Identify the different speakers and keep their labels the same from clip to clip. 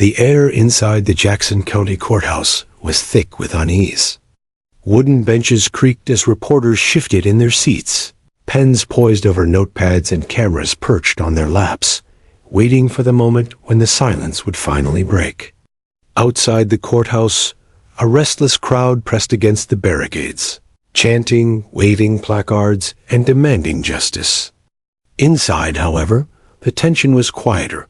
Speaker 1: The air inside the Jackson County Courthouse was thick with unease. Wooden benches creaked as reporters shifted in their seats, pens poised over notepads and cameras perched on their laps, waiting for the moment when the silence would finally break. Outside the courthouse, a restless crowd pressed against the barricades, chanting, waving placards, and demanding justice. Inside, however, the tension was quieter,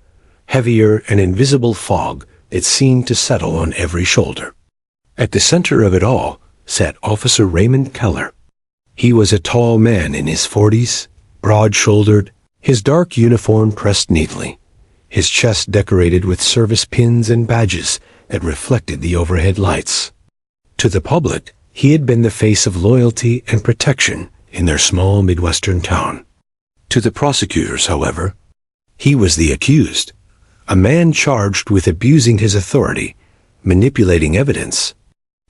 Speaker 1: heavier, an invisible fog that seemed to settle on every shoulder. At the center of it all sat Officer Raymond Keller. He was a tall man in his 40s, broad-shouldered, his dark uniform pressed neatly, his chest decorated with service pins and badges that reflected the overhead lights. To the public, he had been the face of loyalty and protection in their small Midwestern town. To the prosecutors, however, he was the accused, a man charged with abusing his authority, manipulating evidence,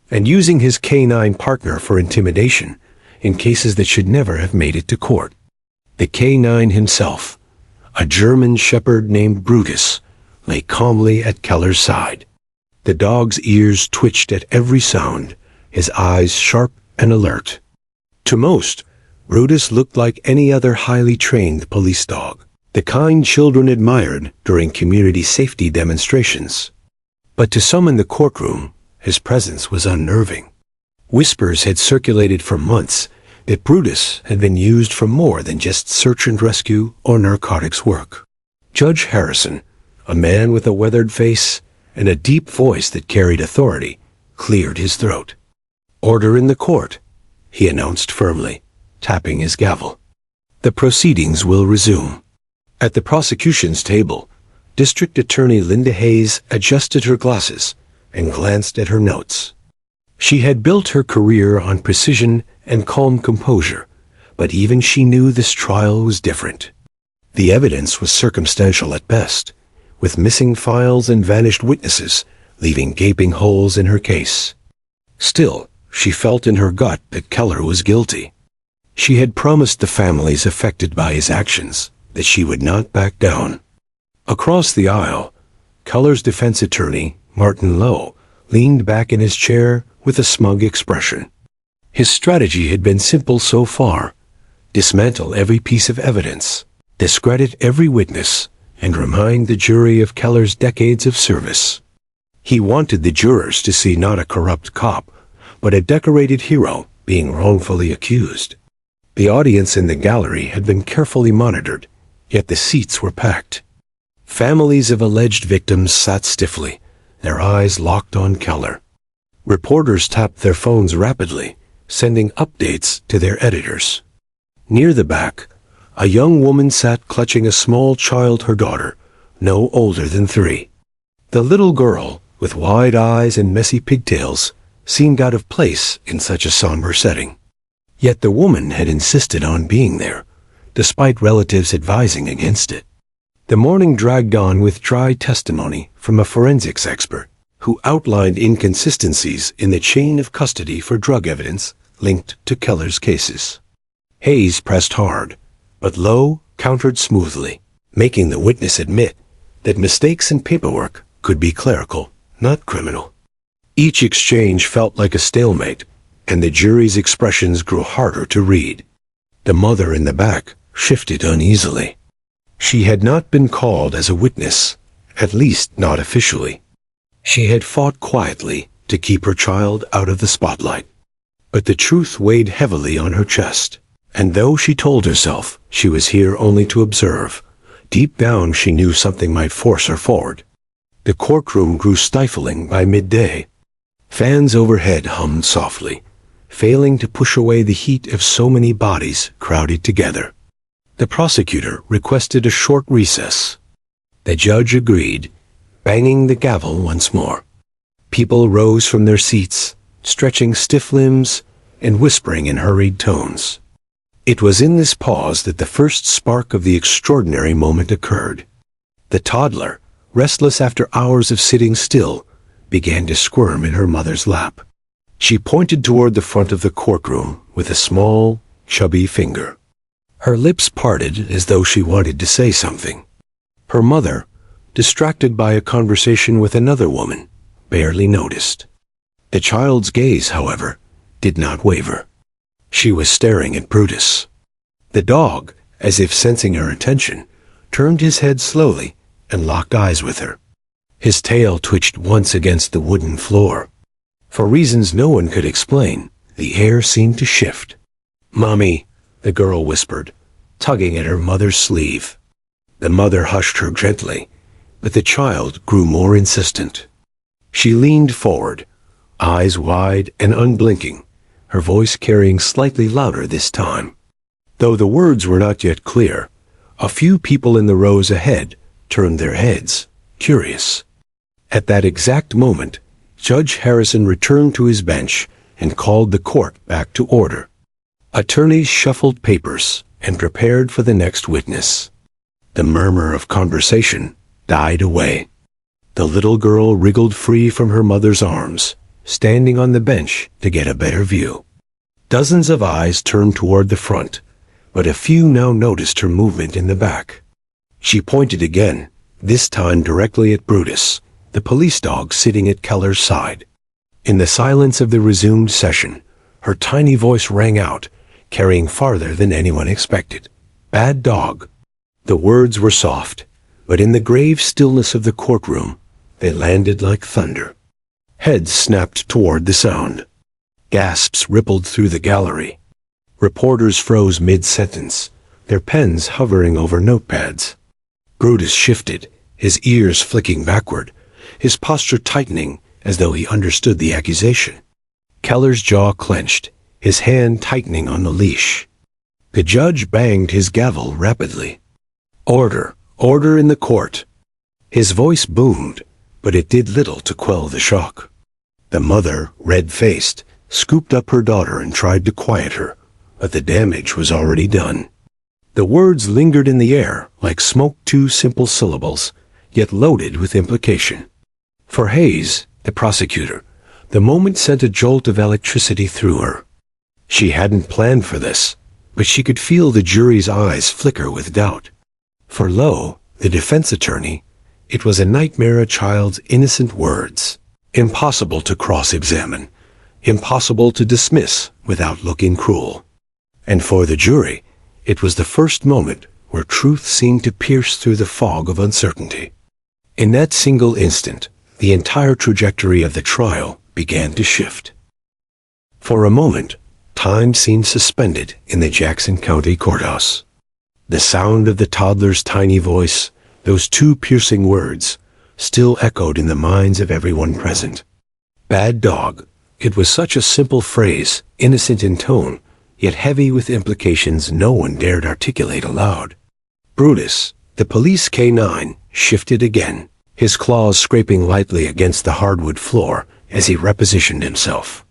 Speaker 1: and using his canine partner for intimidation in cases that should never have made it to court. The canine himself, a German shepherd named Brutus, lay calmly at Keller's side. The dog's ears twitched at every sound, his eyes sharp and alert. To most, Brutus looked like any other highly trained police dog, the kind children admired during community safety demonstrations. But to some in the courtroom, his presence was unnerving. Whispers had circulated for months that Brutus had been used for more than just search and rescue or narcotics work. Judge Harrison, a man with a weathered face and a deep voice that carried authority, cleared his throat. "Order in the court," he announced firmly, tapping his gavel. "The proceedings will resume." At the prosecution's table, District Attorney Linda Hayes adjusted her glasses and glanced at her notes. She had built her career on precision and calm composure, but even she knew this trial was different. The evidence was circumstantial at best, with missing files and vanished witnesses leaving gaping holes in her case. Still, she felt in her gut that Keller was guilty. She had promised the families affected by his actions that she would not back down. Across the aisle, Keller's defense attorney, Martin Lowe, leaned back in his chair with a smug expression. His strategy had been simple so far: dismantle every piece of evidence, discredit every witness, and remind the jury of Keller's decades of service. He wanted the jurors to see not a corrupt cop, but a decorated hero being wrongfully accused. The audience in the gallery had been carefully monitored, yet the seats were packed. Families of alleged victims sat stiffly, their eyes locked on Keller. Reporters tapped their phones rapidly, sending updates to their editors. Near the back, a young woman sat clutching a small child, her daughter, no older than 3. The little girl, with wide eyes and messy pigtails, seemed out of place in such a somber setting. Yet the woman had insisted on being there, despite relatives advising against it. The morning dragged on with dry testimony from a forensics expert who outlined inconsistencies in the chain of custody for drug evidence linked to Keller's cases. Hayes pressed hard, but Lowe countered smoothly, making the witness admit that mistakes in paperwork could be clerical, not criminal. Each exchange felt like a stalemate, and the jury's expressions grew harder to read. The mother in the back shifted uneasily. She had not been called as a witness, at least not officially. She had fought quietly to keep her child out of the spotlight. But the truth weighed heavily on her chest, and though she told herself she was here only to observe, deep down she knew something might force her forward. The courtroom grew stifling by midday. Fans overhead hummed softly, failing to push away the heat of so many bodies crowded together. The prosecutor requested a short recess. The judge agreed, banging the gavel once more. People rose from their seats, stretching stiff limbs and whispering in hurried tones. It was in this pause that the first spark of the extraordinary moment occurred. The toddler, restless after hours of sitting still, began to squirm in her mother's lap. She pointed toward the front of the courtroom with a small, chubby finger. Her lips parted as though she wanted to say something. Her mother, distracted by a conversation with another woman, barely noticed. The child's gaze, however, did not waver. She was staring at Brutus. The dog, as if sensing her attention, turned his head slowly and locked eyes with her. His tail twitched once against the wooden floor. For reasons no one could explain, the air seemed to shift. "Mommy," the girl whispered, tugging at her mother's sleeve. The mother hushed her gently, but the child grew more insistent. She leaned forward, eyes wide and unblinking, her voice carrying slightly louder this time. Though the words were not yet clear, a few people in the rows ahead turned their heads, curious. At that exact moment, Judge Harrison returned to his bench and called the court back to order. Attorneys shuffled papers and prepared for the next witness. The murmur of conversation died away. The little girl wriggled free from her mother's arms, standing on the bench to get a better view. Dozens of eyes turned toward the front, but a few now noticed her movement in the back. She pointed again, this time directly at Brutus, the police dog sitting at Keller's side. In the silence of the resumed session, her tiny voice rang out, carrying farther than anyone expected. "Bad dog." The words were soft, but in the grave stillness of the courtroom, they landed like thunder. Heads snapped toward the sound. Gasps rippled through the gallery. Reporters froze mid-sentence, their pens hovering over notepads. Brutus shifted, his ears flicking backward, his posture tightening as though he understood the accusation. Keller's jaw clenched, his hand tightening on the leash. The judge banged his gavel rapidly. "Order, order in the court." His voice boomed, but it did little to quell the shock. The mother, red-faced, scooped up her daughter and tried to quiet her, but the damage was already done. The words lingered in the air like smoke, two simple syllables, yet loaded with implication. For Hayes, the prosecutor, the moment sent a jolt of electricity through her. She hadn't planned for this, but she could feel the jury's eyes flicker with doubt. For Lowe, the defense attorney, it was a nightmare, a child's innocent words. Impossible to cross-examine, impossible to dismiss without looking cruel. And for the jury, it was the first moment where truth seemed to pierce through the fog of uncertainty. In that single instant, the entire trajectory of the trial began to shift. For a moment, time seemed suspended in the Jackson County courthouse. The sound of the toddler's tiny voice, those two piercing words, still echoed in the minds of everyone present. Bad dog. It was such a simple phrase, innocent in tone, yet heavy with implications no one dared articulate aloud. Brutus, the police K-9, shifted again, his claws scraping lightly against the hardwood floor as he repositioned himself.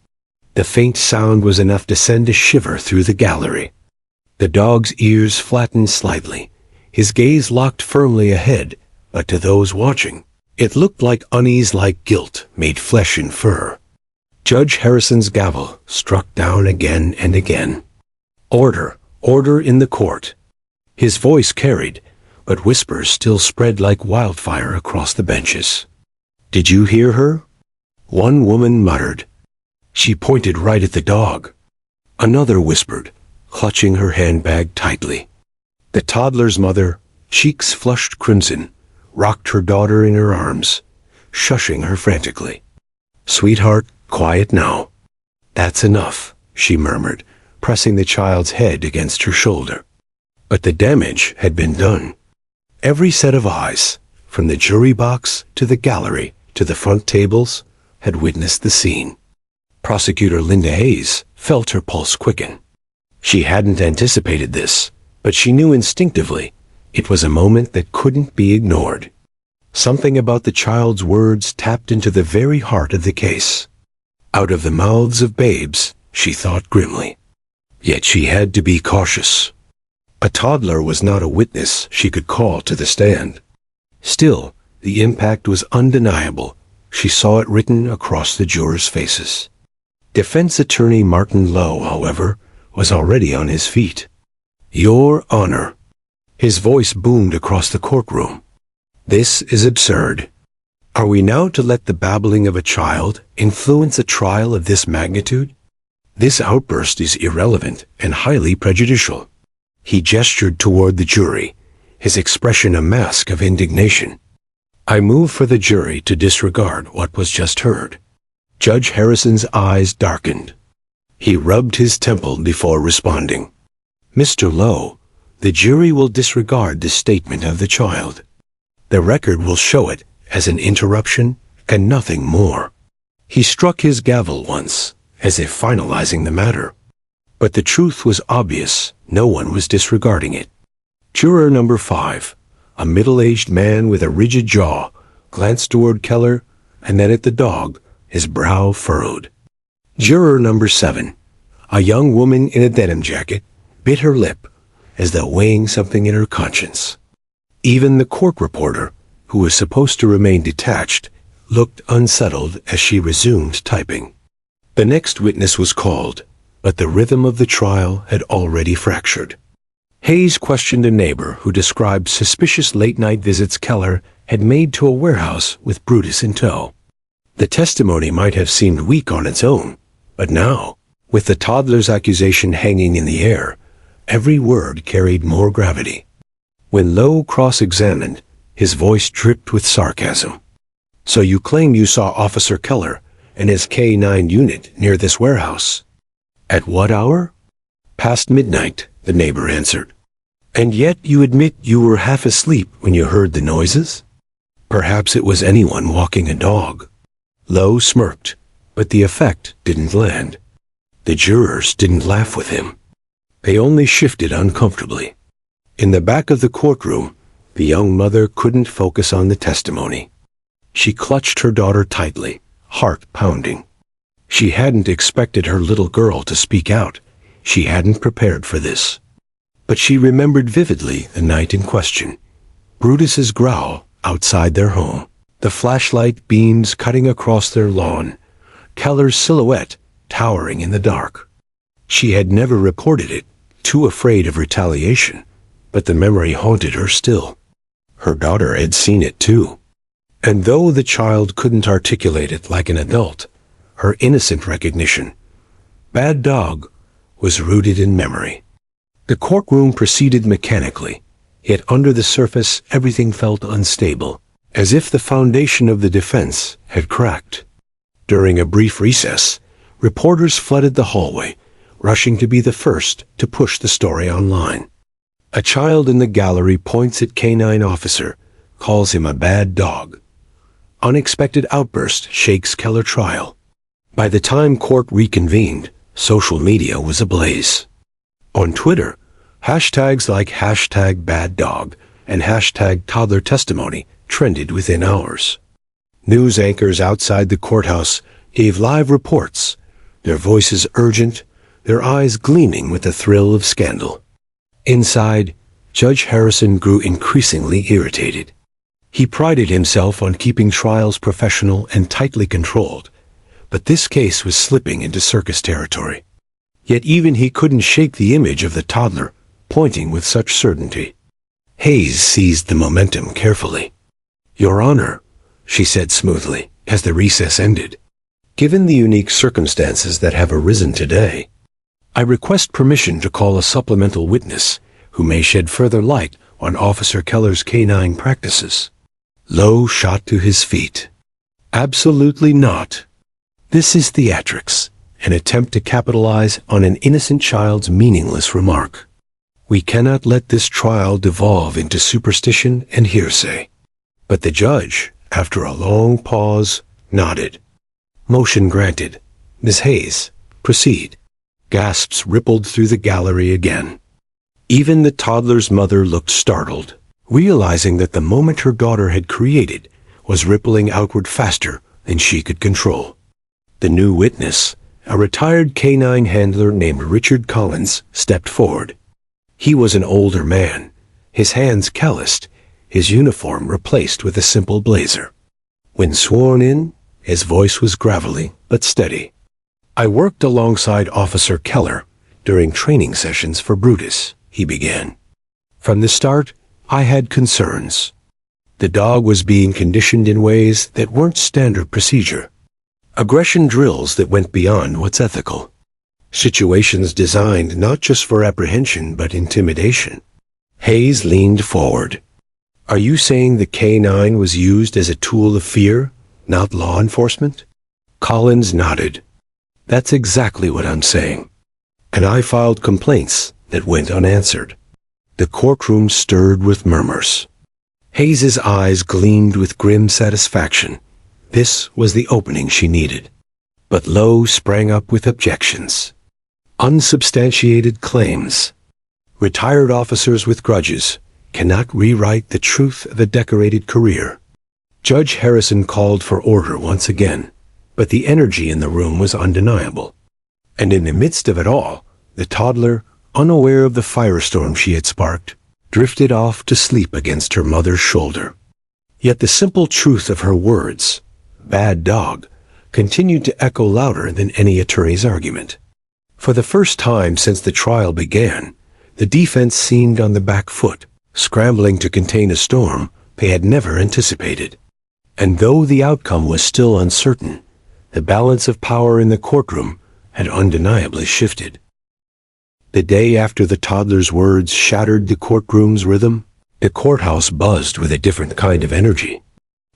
Speaker 1: The faint sound was enough to send a shiver through the gallery. The dog's ears flattened slightly, his gaze locked firmly ahead, but to those watching, it looked like unease-like guilt made flesh and fur. Judge Harrison's gavel struck down again and again. Order, order in the court. His voice carried, but whispers still spread like wildfire across the benches. "Did you hear her?" One woman muttered. "She pointed right at the dog." Another whispered, clutching her handbag tightly. The toddler's mother, cheeks flushed crimson, rocked her daughter in her arms, shushing her frantically. "Sweetheart, quiet now." "That's enough," she murmured, pressing the child's head against her shoulder. But the damage had been done. Every set of eyes, from the jury box to the gallery to the front tables, had witnessed the scene. Prosecutor Linda Hayes felt her pulse quicken. She hadn't anticipated this, but she knew instinctively it was a moment that couldn't be ignored. Something about the child's words tapped into the very heart of the case. Out of the mouths of babes, she thought grimly. Yet she had to be cautious. A toddler was not a witness she could call to the stand. Still, the impact was undeniable. She saw it written across the jurors' faces. Defense attorney Martin Lowe, however, was already on his feet. "Your Honor." His voice boomed across the courtroom. This is absurd. Are we now to let the babbling of a child influence a trial of this magnitude? This outburst is irrelevant and highly prejudicial. He gestured toward the jury, his expression a mask of indignation. I move for the jury to disregard what was just heard. Judge Harrison's eyes darkened. He rubbed his temple before responding. Mr. Lowe, the jury will disregard the statement of the child. The record will show it as an interruption and nothing more. He struck his gavel once, as if finalizing the matter. But the truth was obvious. No one was disregarding it. Juror number 5, a middle-aged man with a rigid jaw, glanced toward Keller and then at the dog, his brow furrowed. Juror number 7, a young woman in a denim jacket, bit her lip as though weighing something in her conscience. Even the court reporter, who was supposed to remain detached, looked unsettled as she resumed typing. The next witness was called, but the rhythm of the trial had already fractured. Hayes questioned a neighbor who described suspicious late-night visits Keller had made to a warehouse with Brutus in tow. The testimony might have seemed weak on its own, but now, with the toddler's accusation hanging in the air, every word carried more gravity. When Lowe cross-examined, his voice dripped with sarcasm. So you claim you saw Officer Keller and his K-9 unit near this warehouse? At what hour? Past midnight, the neighbor answered. And yet you admit you were half asleep when you heard the noises? Perhaps it was anyone walking a dog. Lowe smirked, but the effect didn't land. The jurors didn't laugh with him. They only shifted uncomfortably. In the back of the courtroom, the young mother couldn't focus on the testimony. She clutched her daughter tightly, heart pounding. She hadn't expected her little girl to speak out. She hadn't prepared for this. But she remembered vividly the night in question. Brutus's growl outside their home, the flashlight beams cutting across their lawn, Keller's silhouette towering in the dark. She had never reported it, too afraid of retaliation, but the memory haunted her still. Her daughter had seen it too. And though the child couldn't articulate it like an adult, her innocent recognition, "Bad dog," was rooted in memory. The courtroom proceeded mechanically, yet under the surface everything felt unstable, as if the foundation of the defense had cracked. During a brief recess, reporters flooded the hallway, rushing to be the first to push the story online. A child in the gallery points at K-9 officer, calls him a bad dog. Unexpected outburst shakes Keller trial. By the time court reconvened, social media was ablaze. On Twitter, hashtags like #BadDog and #ToddlerTestimony trended within hours. News anchors outside the courthouse gave live reports, their voices urgent, their eyes gleaming with the thrill of scandal. Inside, Judge Harrison grew increasingly irritated. He prided himself on keeping trials professional and tightly controlled, but this case was slipping into circus territory. Yet even he couldn't shake the image of the toddler, pointing with such certainty. Hayes seized the momentum carefully. "Your Honor," she said smoothly, as the recess ended, "given the unique circumstances that have arisen today, I request permission to call a supplemental witness who may shed further light on Officer Keller's K-9 practices." Lowe shot to his feet. "Absolutely not. This is theatrics, an attempt to capitalize on an innocent child's meaningless remark. We cannot let this trial devolve into superstition and hearsay." But the judge, after a long pause, nodded. "Motion granted. Miss Hayes, proceed." Gasps rippled through the gallery again. Even the toddler's mother looked startled, realizing that the moment her daughter had created was rippling outward faster than she could control. The new witness, a retired K-9 handler named Richard Collins, stepped forward. He was an older man, his hands calloused, his uniform replaced with a simple blazer. When sworn in, his voice was gravelly but steady. "I worked alongside Officer Keller during training sessions for Brutus," he began. "From the start, I had concerns. The dog was being conditioned in ways that weren't standard procedure. Aggression drills that went beyond what's ethical. Situations designed not just for apprehension but intimidation. Hayes leaned forward. Are you saying the K-9 was used as a tool of fear, not law enforcement? Collins nodded. That's exactly what I'm saying. And I filed complaints that went unanswered. The courtroom stirred with murmurs. Hayes's eyes gleamed with grim satisfaction. This was the opening she needed. But Lowe sprang up with objections. Unsubstantiated claims. Retired officers with grudges cannot rewrite the truth of a decorated career. Judge Harrison called for order once again, but the energy in the room was undeniable. And in the midst of it all, the toddler, unaware of the firestorm she had sparked, drifted off to sleep against her mother's shoulder. Yet the simple truth of her words, "bad dog," continued to echo louder than any attorney's argument. For the first time since the trial began, the defense seemed on the back foot, scrambling to contain a storm they had never anticipated. And though the outcome was still uncertain, the balance of power in the courtroom had undeniably shifted. The day after the toddler's words shattered the courtroom's rhythm, the courthouse buzzed with a different kind of energy.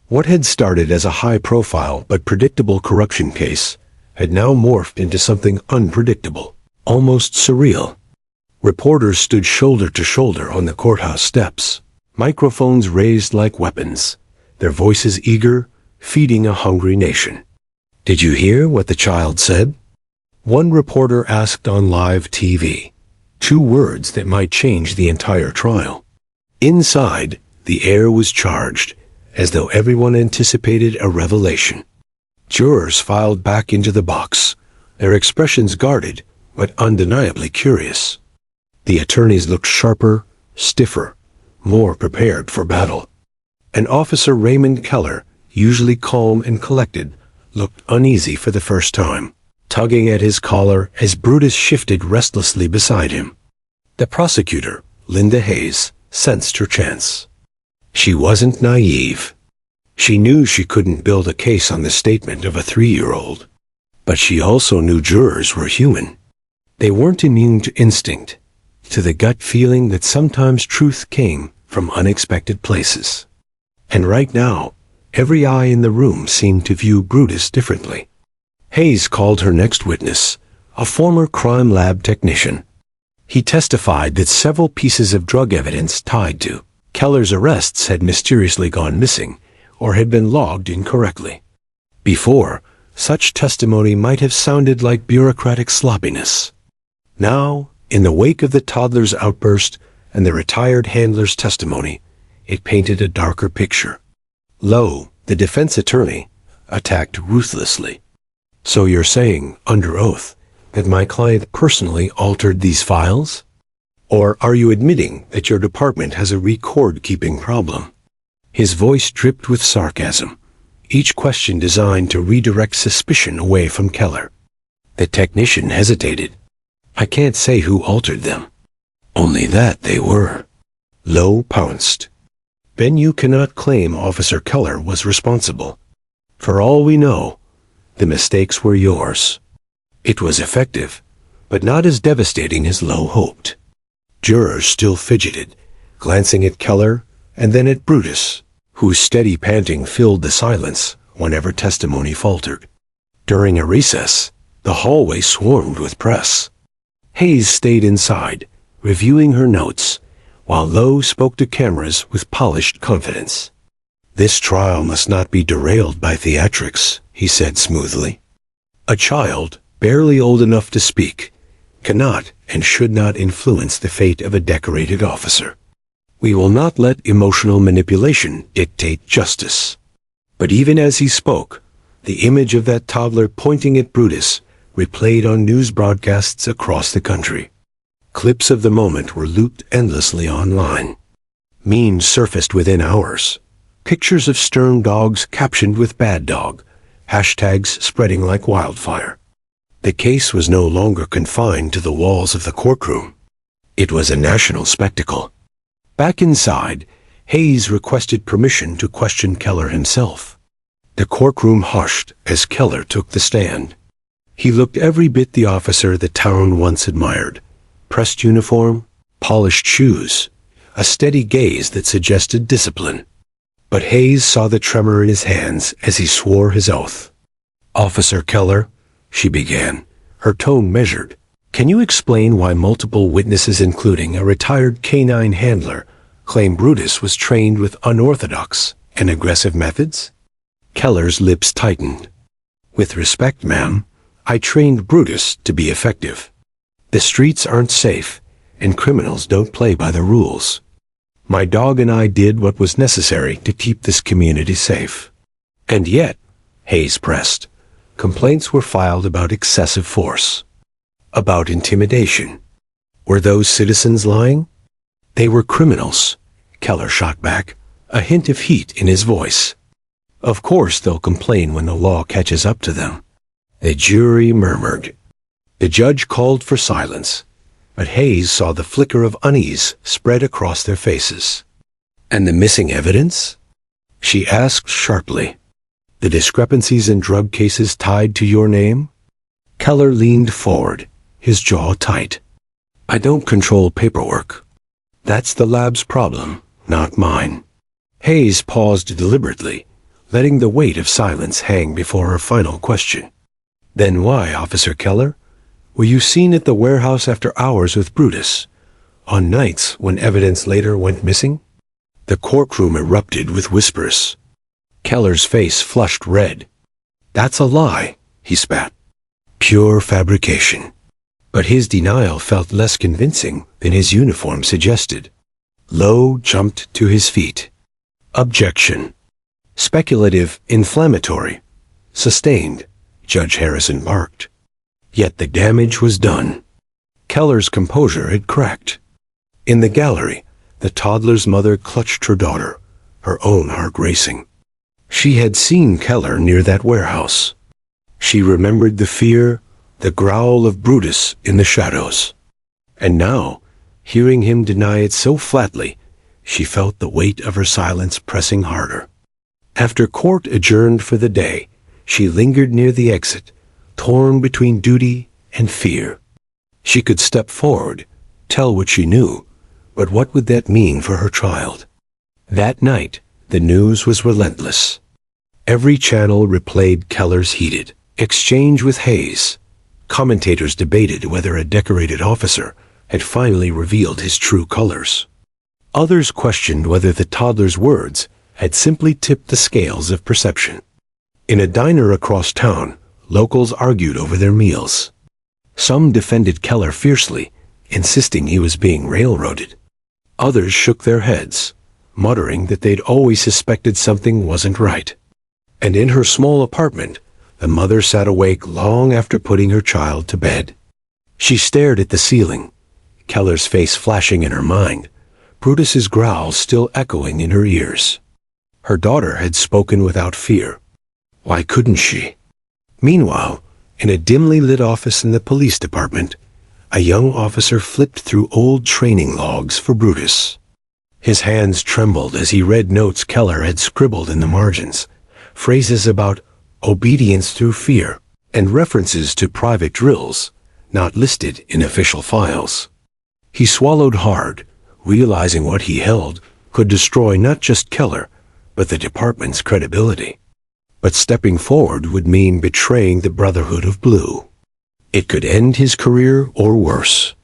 Speaker 1: What had started as a high-profile but predictable corruption case had now morphed into something unpredictable, almost surreal. Reporters stood shoulder to shoulder on the courthouse steps, microphones raised like weapons, their voices eager, feeding a hungry nation. Did you hear what the child said? One reporter asked on live TV, 2 words that might change the entire trial. Inside, the air was charged, as though everyone anticipated a revelation. Jurors filed back into the box, their expressions guarded, but undeniably curious. The attorneys looked sharper, stiffer, more prepared for battle. And Officer Raymond Keller, usually calm and collected, looked uneasy for the first time, tugging at his collar as Brutus shifted restlessly beside him. The prosecutor, Linda Hayes, sensed her chance. She wasn't naive. She knew she couldn't build a case on the statement of a 3-year-old. But she also knew jurors were human. They weren't immune to instinct, to the gut feeling that sometimes truth came from unexpected places. And right now, every eye in the room seemed to view Brutus differently. Hayes called her next witness, a former crime lab technician. He testified that several pieces of drug evidence tied to Keller's arrests had mysteriously gone missing or had been logged incorrectly. Before, such testimony might have sounded like bureaucratic sloppiness. Now, in the wake of the toddler's outburst and the retired handler's testimony, it painted a darker picture. Lowe, the defense attorney, attacked ruthlessly. So you're saying, under oath, that my client personally altered these files? Or are you admitting that your department has a record-keeping problem? His voice dripped with sarcasm, each question designed to redirect suspicion away from Keller. The technician hesitated. I can't say who altered them. Only that they were. Lowe pounced. Then you cannot claim Officer Keller was responsible. For all we know, the mistakes were yours. It was effective, but not as devastating as Lowe hoped. Jurors still fidgeted, glancing at Keller and then at Brutus, whose steady panting filled the silence whenever testimony faltered. During a recess, the hallway swarmed with press. Hayes stayed inside, reviewing her notes, while Lowe spoke to cameras with polished confidence. This trial must not be derailed by theatrics, he said smoothly. A child, barely old enough to speak, cannot and should not influence the fate of a decorated officer. We will not let emotional manipulation dictate justice. But even as he spoke, the image of that toddler pointing at Brutus replayed on news broadcasts across the country. Clips of the moment were looped endlessly online. Memes surfaced within hours. Pictures of stern dogs captioned with "bad dog," hashtags spreading like wildfire. The case was no longer confined to the walls of the courtroom. It was a national spectacle. Back inside, Hayes requested permission to question Keller himself. The courtroom hushed as Keller took the stand. He looked every bit the officer the town once admired. Pressed uniform, polished shoes, a steady gaze that suggested discipline. But Hayes saw the tremor in his hands as he swore his oath. "Officer Keller," she began, her tone measured, "can you explain why multiple witnesses, including a retired canine handler, claim Brutus was trained with unorthodox and aggressive methods?" Keller's lips tightened. "With respect, ma'am, I trained Brutus to be effective. The streets aren't safe, and criminals don't play by the rules. My dog and I did what was necessary to keep this community safe." "And yet," Hayes pressed, "complaints were filed about excessive force, about intimidation. Were those citizens lying?" "They were criminals," Keller shot back, a hint of heat in his voice. "Of course they'll complain when the law catches up to them." The jury murmured. The judge called for silence, but Hayes saw the flicker of unease spread across their faces. "And the missing evidence?" she asked sharply. "The discrepancies in drug cases tied to your name?" Keller leaned forward, his jaw tight. "I don't control paperwork. That's the lab's problem, not mine." Hayes paused deliberately, letting the weight of silence hang before her final question. "Then why, Officer Keller? Were you seen at the warehouse after hours with Brutus, on nights when evidence later went missing?" The courtroom erupted with whispers. Keller's face flushed red. "That's a lie," he spat. "Pure fabrication." But his denial felt less convincing than his uniform suggested. Lowe jumped to his feet. "Objection. Speculative, inflammatory. Sustained," Judge Harrison barked. Yet the damage was done. Keller's composure had cracked. In the gallery, the toddler's mother clutched her daughter, her own heart racing. She had seen Keller near that warehouse. She remembered the fear, the growl of Brutus in the shadows. And now, hearing him deny it so flatly, she felt the weight of her silence pressing harder. After court adjourned for the day, she lingered near the exit, torn between duty and fear. She could step forward, tell what she knew, but what would that mean for her child? That night, the news was relentless. Every channel replayed Keller's heated exchange with Hayes. Commentators debated whether a decorated officer had finally revealed his true colors. Others questioned whether the toddler's words had simply tipped the scales of perception. In a diner across town, locals argued over their meals. Some defended Keller fiercely, insisting he was being railroaded. Others shook their heads, muttering that they'd always suspected something wasn't right. And in her small apartment, the mother sat awake long after putting her child to bed. She stared at the ceiling, Keller's face flashing in her mind, Brutus's growls still echoing in her ears. Her daughter had spoken without fear. Why couldn't she? Meanwhile, in a dimly lit office in the police department, a young officer flipped through old training logs for Brutus. His hands trembled as he read notes Keller had scribbled in the margins, phrases about obedience through fear, and references to private drills, not listed in official files. He swallowed hard, realizing what he held could destroy not just Keller, but the department's credibility. But stepping forward would mean betraying the Brotherhood of Blue. It could end his career or worse.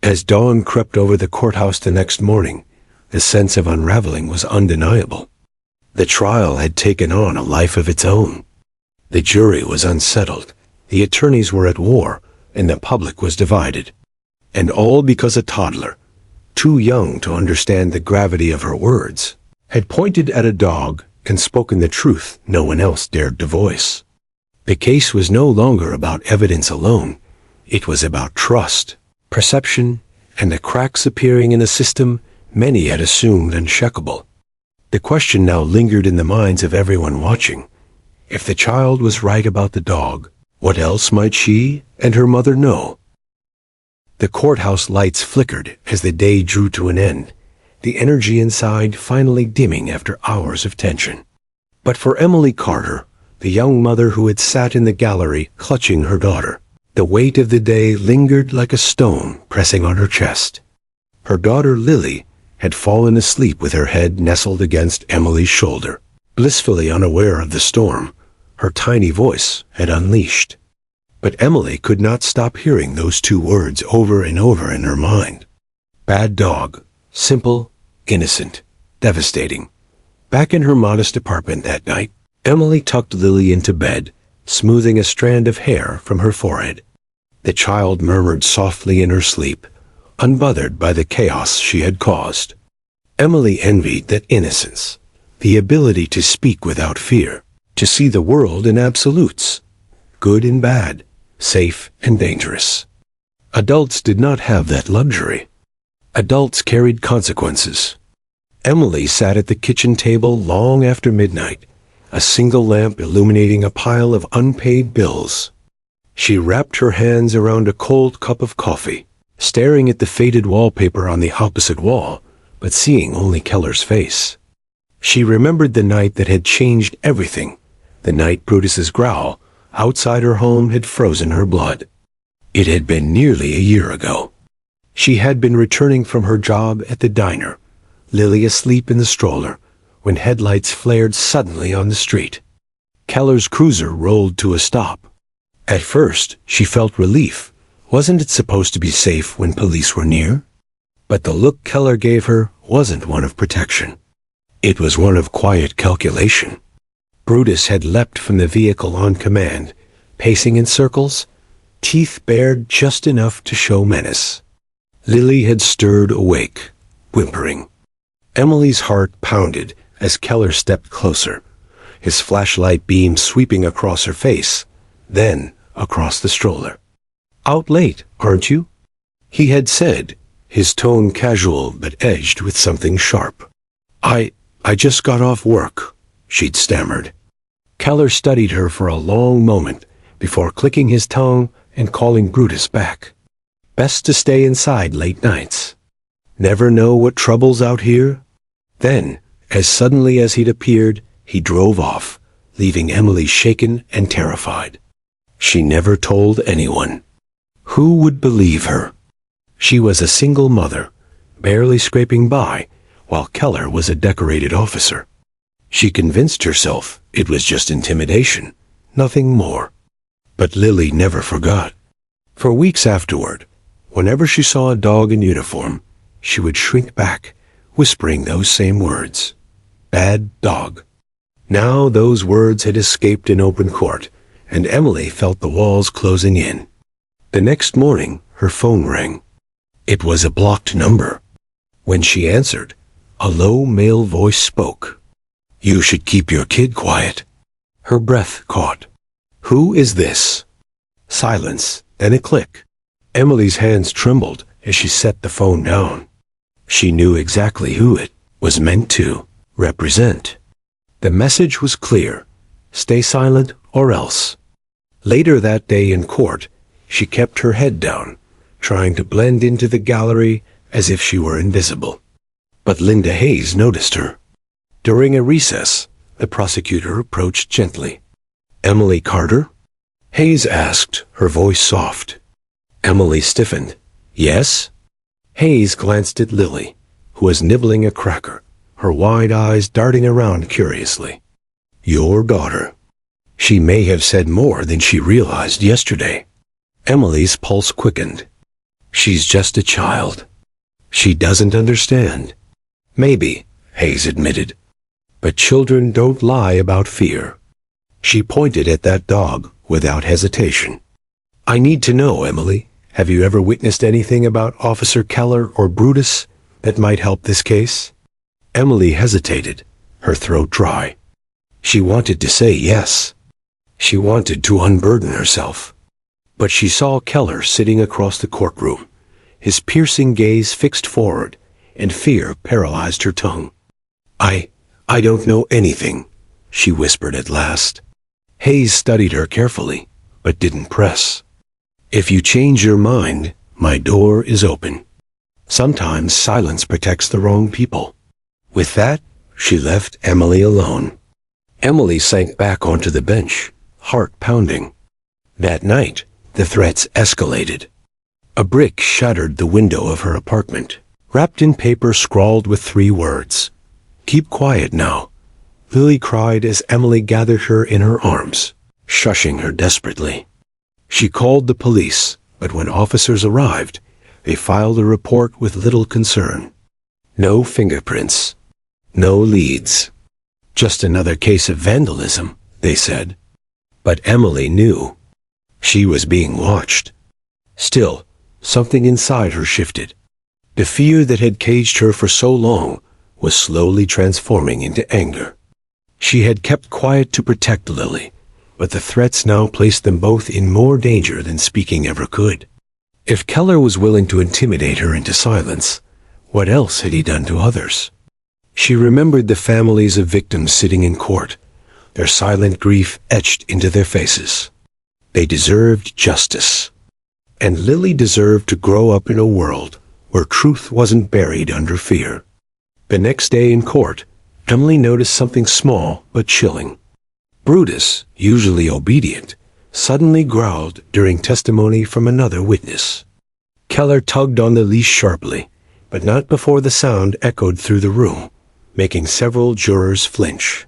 Speaker 1: As dawn crept over the courthouse the next morning, the sense of unraveling was undeniable. The trial had taken on a life of its own. The jury was unsettled, the attorneys were at war, and the public was divided. And all because a toddler, too young to understand the gravity of her words, had pointed at a dog and spoken the truth no one else dared to voice. The case was no longer about evidence alone. It was about trust, perception, and the cracks appearing in a system many had assumed unshakable. The question now lingered in the minds of everyone watching. If the child was right about the dog, what else might she and her mother know? The courthouse lights flickered as the day drew to an end, the energy inside finally dimming after hours of tension. But for Emily Carter, the young mother who had sat in the gallery clutching her daughter, the weight of the day lingered like a stone pressing on her chest. Her daughter Lily had fallen asleep with her head nestled against Emily's shoulder, blissfully unaware of the storm her tiny voice had unleashed. But Emily could not stop hearing those two words over and over in her mind. Bad dog. Simple, innocent, devastating. Back in her modest apartment that night, Emily tucked Lily into bed, smoothing a strand of hair from her forehead. The child murmured softly in her sleep, unbothered by the chaos she had caused. Emily envied that innocence, the ability to speak without fear, to see the world in absolutes, good and bad, safe and dangerous. Adults did not have that luxury. Adults carried consequences. Emily sat at the kitchen table long after midnight, a single lamp illuminating a pile of unpaid bills. She wrapped her hands around a cold cup of coffee, staring at the faded wallpaper on the opposite wall, but seeing only Keller's face. She remembered the night that had changed everything, the night Brutus's growl outside her home had frozen her blood. It had been nearly a year ago. She had been returning from her job at the diner, Lily asleep in the stroller, when headlights flared suddenly on the street. Keller's cruiser rolled to a stop. At first, she felt relief. Wasn't it supposed to be safe when police were near? But the look Keller gave her wasn't one of protection. It was one of quiet calculation. Brutus had leapt from the vehicle on command, pacing in circles, teeth bared just enough to show menace. Lily had stirred awake, whimpering. Emily's heart pounded as Keller stepped closer, his flashlight beam sweeping across her face, then across the stroller. "Out late, aren't you?" he had said, his tone casual but edged with something sharp. I just got off work," she'd stammered. Keller studied her for a long moment before clicking his tongue and calling Brutus back. Best to stay inside late nights. Never know what trouble's out here? Then, as suddenly as he'd appeared, he drove off, leaving Emily shaken and terrified. She never told anyone. Who would believe her? She was a single mother, barely scraping by, while Keller was a decorated officer. She convinced herself it was just intimidation, nothing more. But Lily never forgot. For weeks afterward, whenever she saw a dog in uniform, she would shrink back, whispering those same words. Bad dog. Now those words had escaped in open court, and Emily felt the walls closing in. The next morning, her phone rang. It was a blocked number. When she answered, a low male voice spoke. "You should keep your kid quiet." Her breath caught. "Who is this?" Silence, then a click. Emily's hands trembled as she set the phone down. She knew exactly who it was meant to represent. The message was clear. Stay silent or else. Later that day in court, she kept her head down, trying to blend into the gallery as if she were invisible. But Linda Hayes noticed her. During a recess, the prosecutor approached gently. "Emily Carter?" Hayes asked, her voice soft. Emily stiffened. "Yes?" Hayes glanced at Lily, who was nibbling a cracker, her wide eyes darting around curiously. "Your daughter." She may have said more than she realized yesterday. Emily's pulse quickened. She's just a child. She doesn't understand. Maybe, Hayes admitted. But children don't lie about fear. She pointed at that dog without hesitation. "I need to know, Emily. Have you ever witnessed anything about Officer Keller or Brutus that might help this case?" Emily hesitated, her throat dry. She wanted to say yes. She wanted to unburden herself. But she saw Keller sitting across the courtroom, his piercing gaze fixed forward, and fear paralyzed her tongue. I don't know anything," she whispered at last. Hayes studied her carefully, but didn't press. "If you change your mind, my door is open." Sometimes silence protects the wrong people. With that, she left Emily alone. Emily sank back onto the bench, heart pounding. That night, the threats escalated. A brick shattered the window of her apartment, wrapped in paper scrawled with 3 words. "Keep quiet now," Lily cried as Emily gathered her in her arms, shushing her desperately. She called the police, but when officers arrived, they filed a report with little concern. No fingerprints, no leads. Just another case of vandalism, they said. But Emily knew. She was being watched. Still, something inside her shifted. The fear that had caged her for so long was slowly transforming into anger. She had kept quiet to protect Lily, but the threats now placed them both in more danger than speaking ever could. If Keller was willing to intimidate her into silence, what else had he done to others? She remembered the families of victims sitting in court, their silent grief etched into their faces. They deserved justice. And Lily deserved to grow up in a world where truth wasn't buried under fear. The next day in court, Emily noticed something small but chilling. Brutus, usually obedient, suddenly growled during testimony from another witness. Keller tugged on the leash sharply, but not before the sound echoed through the room, making several jurors flinch.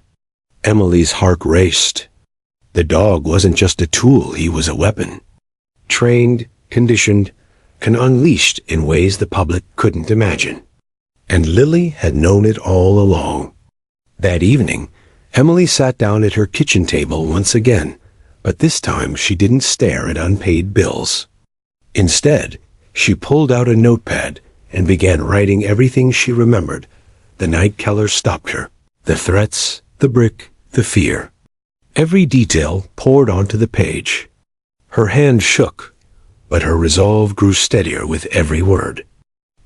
Speaker 1: Emily's heart raced. The dog wasn't just a tool, he was a weapon. Trained, conditioned, and unleashed in ways the public couldn't imagine. And Lily had known it all along. That evening, Emily sat down at her kitchen table once again, but this time she didn't stare at unpaid bills. Instead, she pulled out a notepad and began writing everything she remembered the night Keller stopped her. The threats, the brick, the fear. Every detail poured onto the page. Her hand shook, but her resolve grew steadier with every word.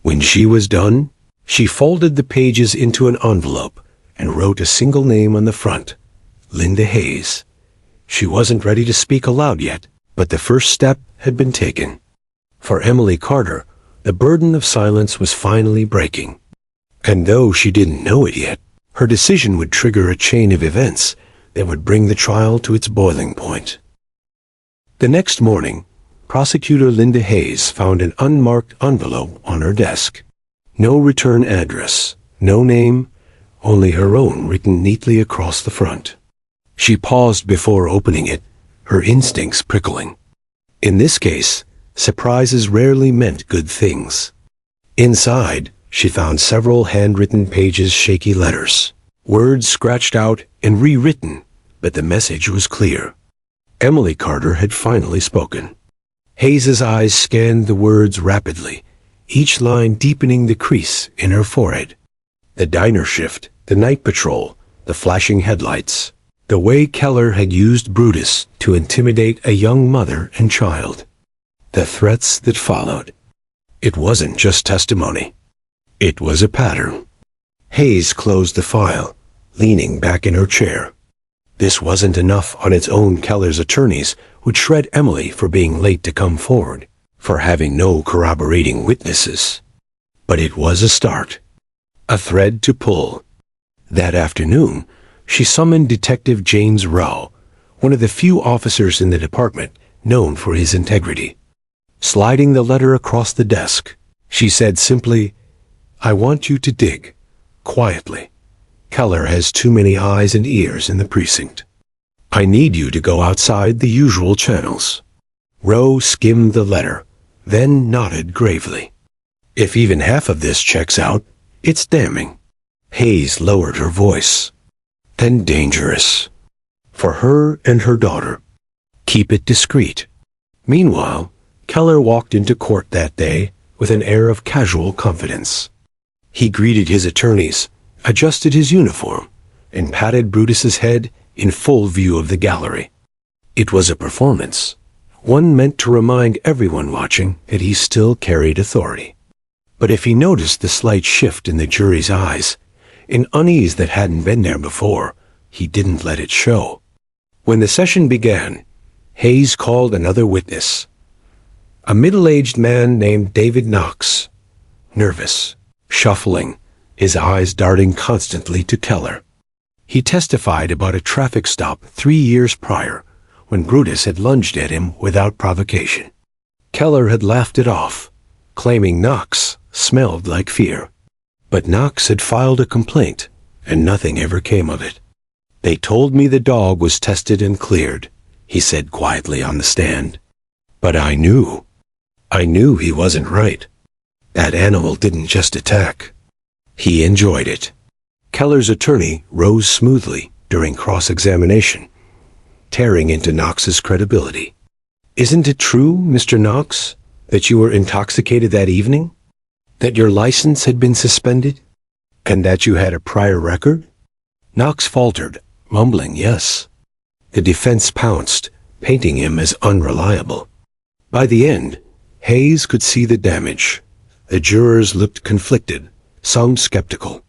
Speaker 1: When she was done, she folded the pages into an envelope and wrote a single name on the front, Linda Hayes. She wasn't ready to speak aloud yet, but the first step had been taken. For Emily Carter, the burden of silence was finally breaking. And though she didn't know it yet, her decision would trigger a chain of events that would bring the trial to its boiling point. The next morning, Prosecutor Linda Hayes found an unmarked envelope on her desk. No return address, no name, only her own written neatly across the front. She paused before opening it, her instincts prickling. In this case, surprises rarely meant good things. Inside, she found several handwritten pages, shaky letters, words scratched out and rewritten, but the message was clear. Emily Carter had finally spoken. Hayes's eyes scanned the words rapidly, each line deepening the crease in her forehead. The diner shift, the night patrol, the flashing headlights, the way Keller had used Brutus to intimidate a young mother and child. The threats that followed. It wasn't just testimony. It was a pattern. Hayes closed the file, leaning back in her chair. This wasn't enough on its own. Keller's attorneys would shred Emily for being late to come forward, for having no corroborating witnesses. But it was a start. A thread to pull. That afternoon, she summoned Detective James Rowe, one of the few officers in the department known for his integrity. Sliding the letter across the desk, she said simply, "I want you to dig, quietly. Keller has too many eyes and ears in the precinct. I need you to go outside the usual channels." Rowe skimmed the letter, then nodded gravely. "If even half of this checks out, it's damning." Hayes lowered her voice. "Then dangerous. For her and her daughter. Keep it discreet." Meanwhile, Keller walked into court that day with an air of casual confidence. He greeted his attorneys, adjusted his uniform, and patted Brutus's head in full view of the gallery. It was a performance, one meant to remind everyone watching that he still carried authority. But if he noticed the slight shift in the jury's eyes, an unease that hadn't been there before, he didn't let it show. When the session began, Hayes called another witness. A middle-aged man named David Knox. nervous, shuffling, his eyes darting constantly to Keller. He testified about a traffic stop 3 years prior, when Brutus had lunged at him without provocation. Keller had laughed it off, claiming Knox smelled like fear. But Knox had filed a complaint, and nothing ever came of it. "They told me the dog was tested and cleared," he said quietly on the stand. "But I knew he wasn't right. That animal didn't just attack. He enjoyed it." Keller's attorney rose smoothly during cross-examination, tearing into Knox's credibility. "Isn't it true, Mr. Knox, that you were intoxicated that evening? That your license had been suspended? And that you had a prior record?" Knox faltered, mumbling yes. The defense pounced, painting him as unreliable. By the end, Hayes could see the damage. The jurors looked conflicted, some skeptical.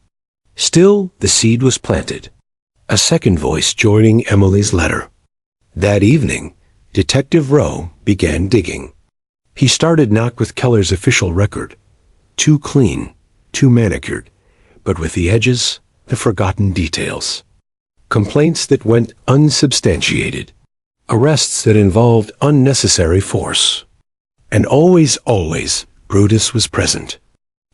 Speaker 1: Still, the seed was planted. A second voice joining Emily's letter. That evening, Detective Rowe began digging. He started not with Keller's official record. Too clean, too manicured, but with the edges, the forgotten details. Complaints that went unsubstantiated. Arrests that involved unnecessary force. And always, Brutus was present.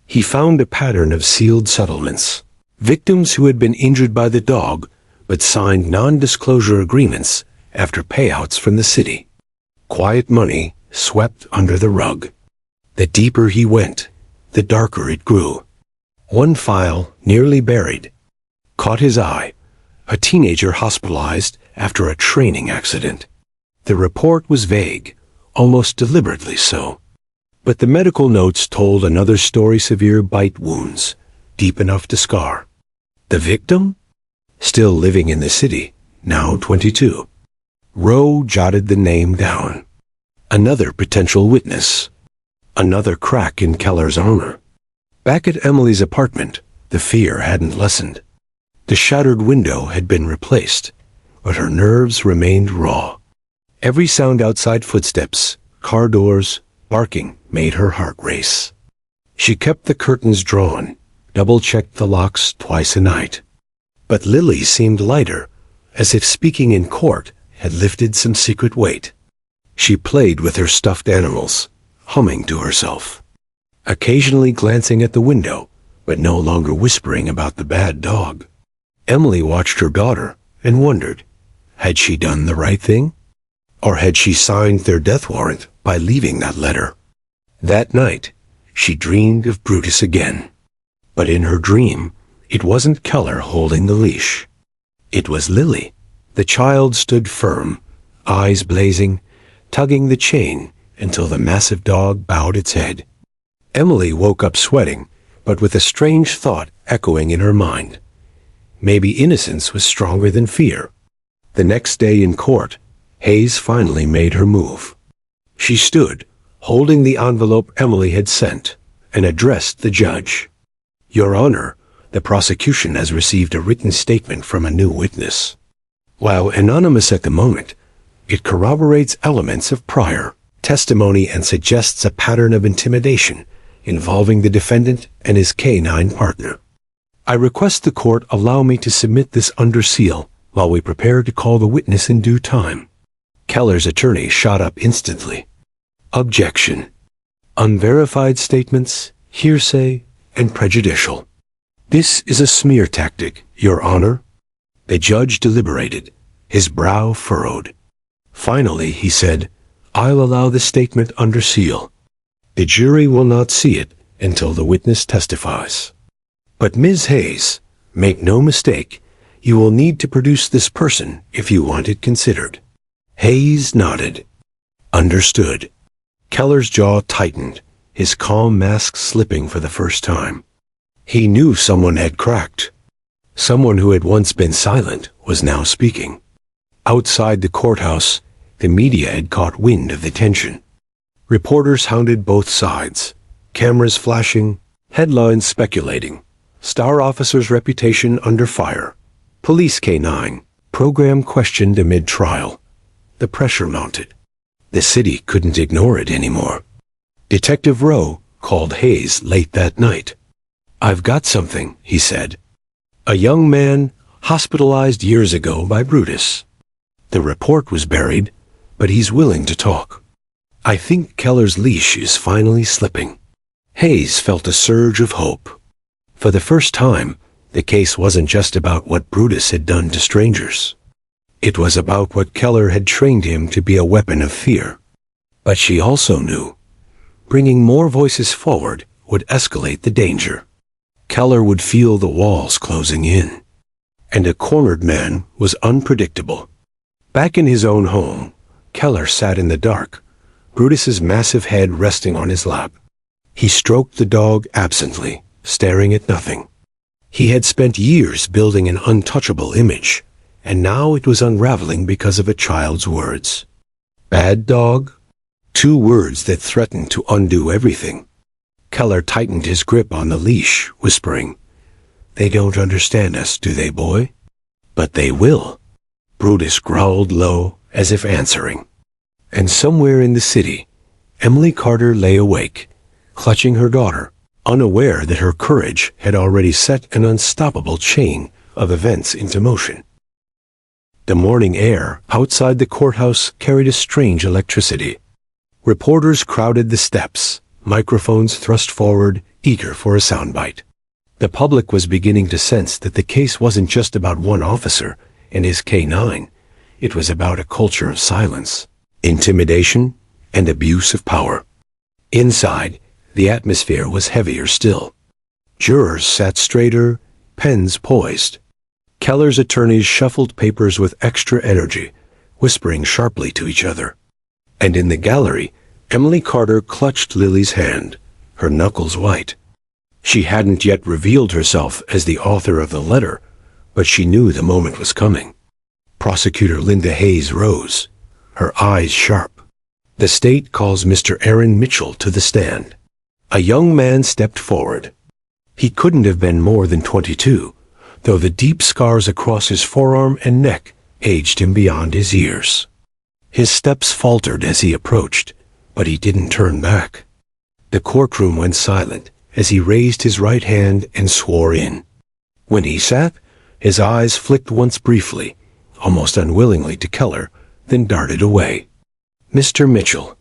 Speaker 1: He found a pattern of sealed settlements. Victims who had been injured by the dog, but signed non-disclosure agreements after payouts from the city. Quiet money swept under the rug. The deeper he went, the darker it grew. One file, nearly buried, caught his eye. A teenager hospitalized after a training accident. The report was vague, almost deliberately so. But the medical notes told another story: severe bite wounds, deep enough to scar. The victim? Still living in the city, now 22. Rowe jotted the name down. Another potential witness. Another crack in Keller's armor. Back at Emily's apartment, the fear hadn't lessened. The shattered window had been replaced, but her nerves remained raw. Every sound outside: footsteps, car doors, barking, made her heart race. She kept the curtains drawn, double-checked the locks twice a night. But Lily seemed lighter, as if speaking in court had lifted some secret weight. She played with her stuffed animals, humming to herself, occasionally glancing at the window, but no longer whispering about the bad dog. Emily watched her daughter and wondered, had she done the right thing? Or had she signed their death warrant by leaving that letter? That night, she dreamed of Brutus again. But in her dream, it wasn't Keller holding the leash. It was Lily. The child stood firm, eyes blazing, tugging the chain until the massive dog bowed its head. Emily woke up sweating, but with a strange thought echoing in her mind. Maybe innocence was stronger than fear. The next day in court, Hayes finally made her move. She stood, holding the envelope Emily had sent, and addressed the judge. "Your Honor, the prosecution has received a written statement from a new witness. While anonymous at the moment, it corroborates elements of prior testimony and suggests a pattern of intimidation involving the defendant and his canine partner. I request the court allow me to submit this under seal while we prepare to call the witness in due time." Keller's attorney shot up instantly. "Objection. Unverified statements, hearsay, and prejudicial. This is a smear tactic, Your Honor." The judge deliberated, his brow furrowed. Finally, he said, "I'll allow the statement under seal. The jury will not see it until the witness testifies. But Ms. Hayes, make no mistake, you will need to produce this person if you want it considered." Hayes nodded. Understood. Keller's jaw tightened, his calm mask slipping for the first time. He knew someone had cracked. Someone who had once been silent was now speaking. Outside the courthouse, the media had caught wind of the tension. Reporters hounded both sides, cameras flashing, headlines speculating. Star officer's reputation under fire. Police K-9, program questioned amid trial. The pressure mounted. The city couldn't ignore it anymore. Detective Rowe called Hayes late that night. "I've got something," he said. "A young man hospitalized years ago by Brutus. The report was buried, but he's willing to talk. I think Keller's leash is finally slipping." Hayes felt a surge of hope. For the first time, the case wasn't just about what Brutus had done to strangers. It was about what Keller had trained him to be a weapon of fear. But she also knew bringing more voices forward would escalate the danger. Keller would feel the walls closing in. And a cornered man was unpredictable. Back in his own home, Keller sat in the dark, Brutus's massive head resting on his lap. He stroked the dog absently, staring at nothing. He had spent years building an untouchable image, and now it was unraveling because of a child's words. Bad dog? 2 words that threatened to undo everything. Keller tightened his grip on the leash, whispering, "They don't understand us, do they, boy?" "But they will." Brutus growled low, as if answering. And somewhere in the city, Emily Carter lay awake, clutching her daughter, unaware that her courage had already set an unstoppable chain of events into motion. The morning air outside the courthouse carried a strange electricity. Reporters crowded the steps, microphones thrust forward, eager for a soundbite. The public was beginning to sense that the case wasn't just about one officer and his K9. It was about a culture of silence, intimidation, and abuse of power. Inside, the atmosphere was heavier still. Jurors sat straighter, pens poised. Keller's attorneys shuffled papers with extra energy, whispering sharply to each other. And in the gallery, Emily Carter clutched Lily's hand, her knuckles white. She hadn't yet revealed herself as the author of the letter, but she knew the moment was coming. Prosecutor Linda Hayes rose, her eyes sharp. "The state calls Mr. Aaron Mitchell to the stand." A young man stepped forward. He couldn't have been more than 22, though the deep scars across his forearm and neck aged him beyond his years. His steps faltered as he approached, but he didn't turn back. The courtroom went silent as he raised his right hand and swore in. When he sat, his eyes flicked once briefly, almost unwillingly to Keller, then darted away. "Mr. Mitchell,"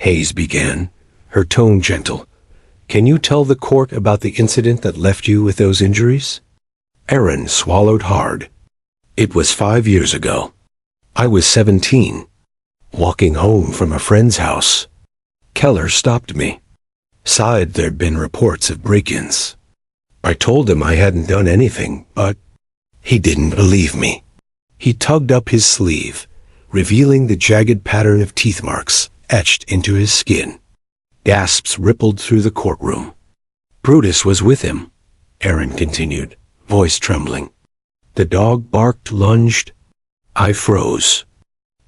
Speaker 1: Hayes began, her tone gentle, "can you tell the court about the incident that left you with those injuries?" Aaron swallowed hard. "It was 5 years ago. I was 17, walking home from a friend's house. Keller stopped me. Said there'd been reports of break-ins. I told him I hadn't done anything, but he didn't believe me." He tugged up his sleeve, revealing the jagged pattern of teeth marks etched into his skin. Gasps rippled through the courtroom. "Brutus was with him," Aaron continued, voice trembling. "The dog barked, lunged. I froze.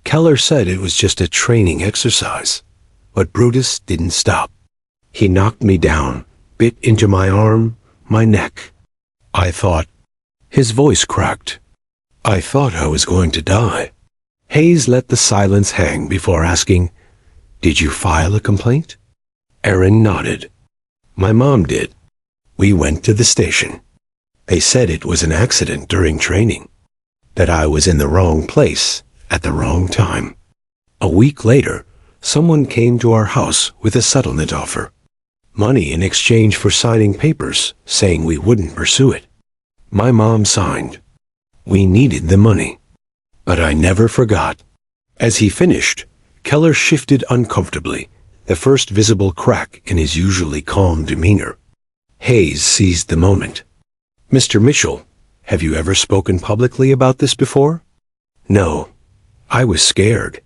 Speaker 1: Keller said it was just a training exercise, but Brutus didn't stop. He knocked me down, bit into my arm, my neck. I thought—" His voice cracked. "I thought I was going to die." Hayes let the silence hang before asking, "Did you file a complaint?" Aaron nodded. "My mom did. We went to the station. They said it was an accident during training, that I was in the wrong place at the wrong time. A week later, someone came to our house with a settlement offer. Money in exchange for signing papers saying we wouldn't pursue it. My mom signed. We needed the money. But I never forgot." As he finished, Keller shifted uncomfortably, the first visible crack in his usually calm demeanor. Hayes seized the moment. "Mr. Mitchell, have you ever spoken publicly about this before?" "No. I was scared."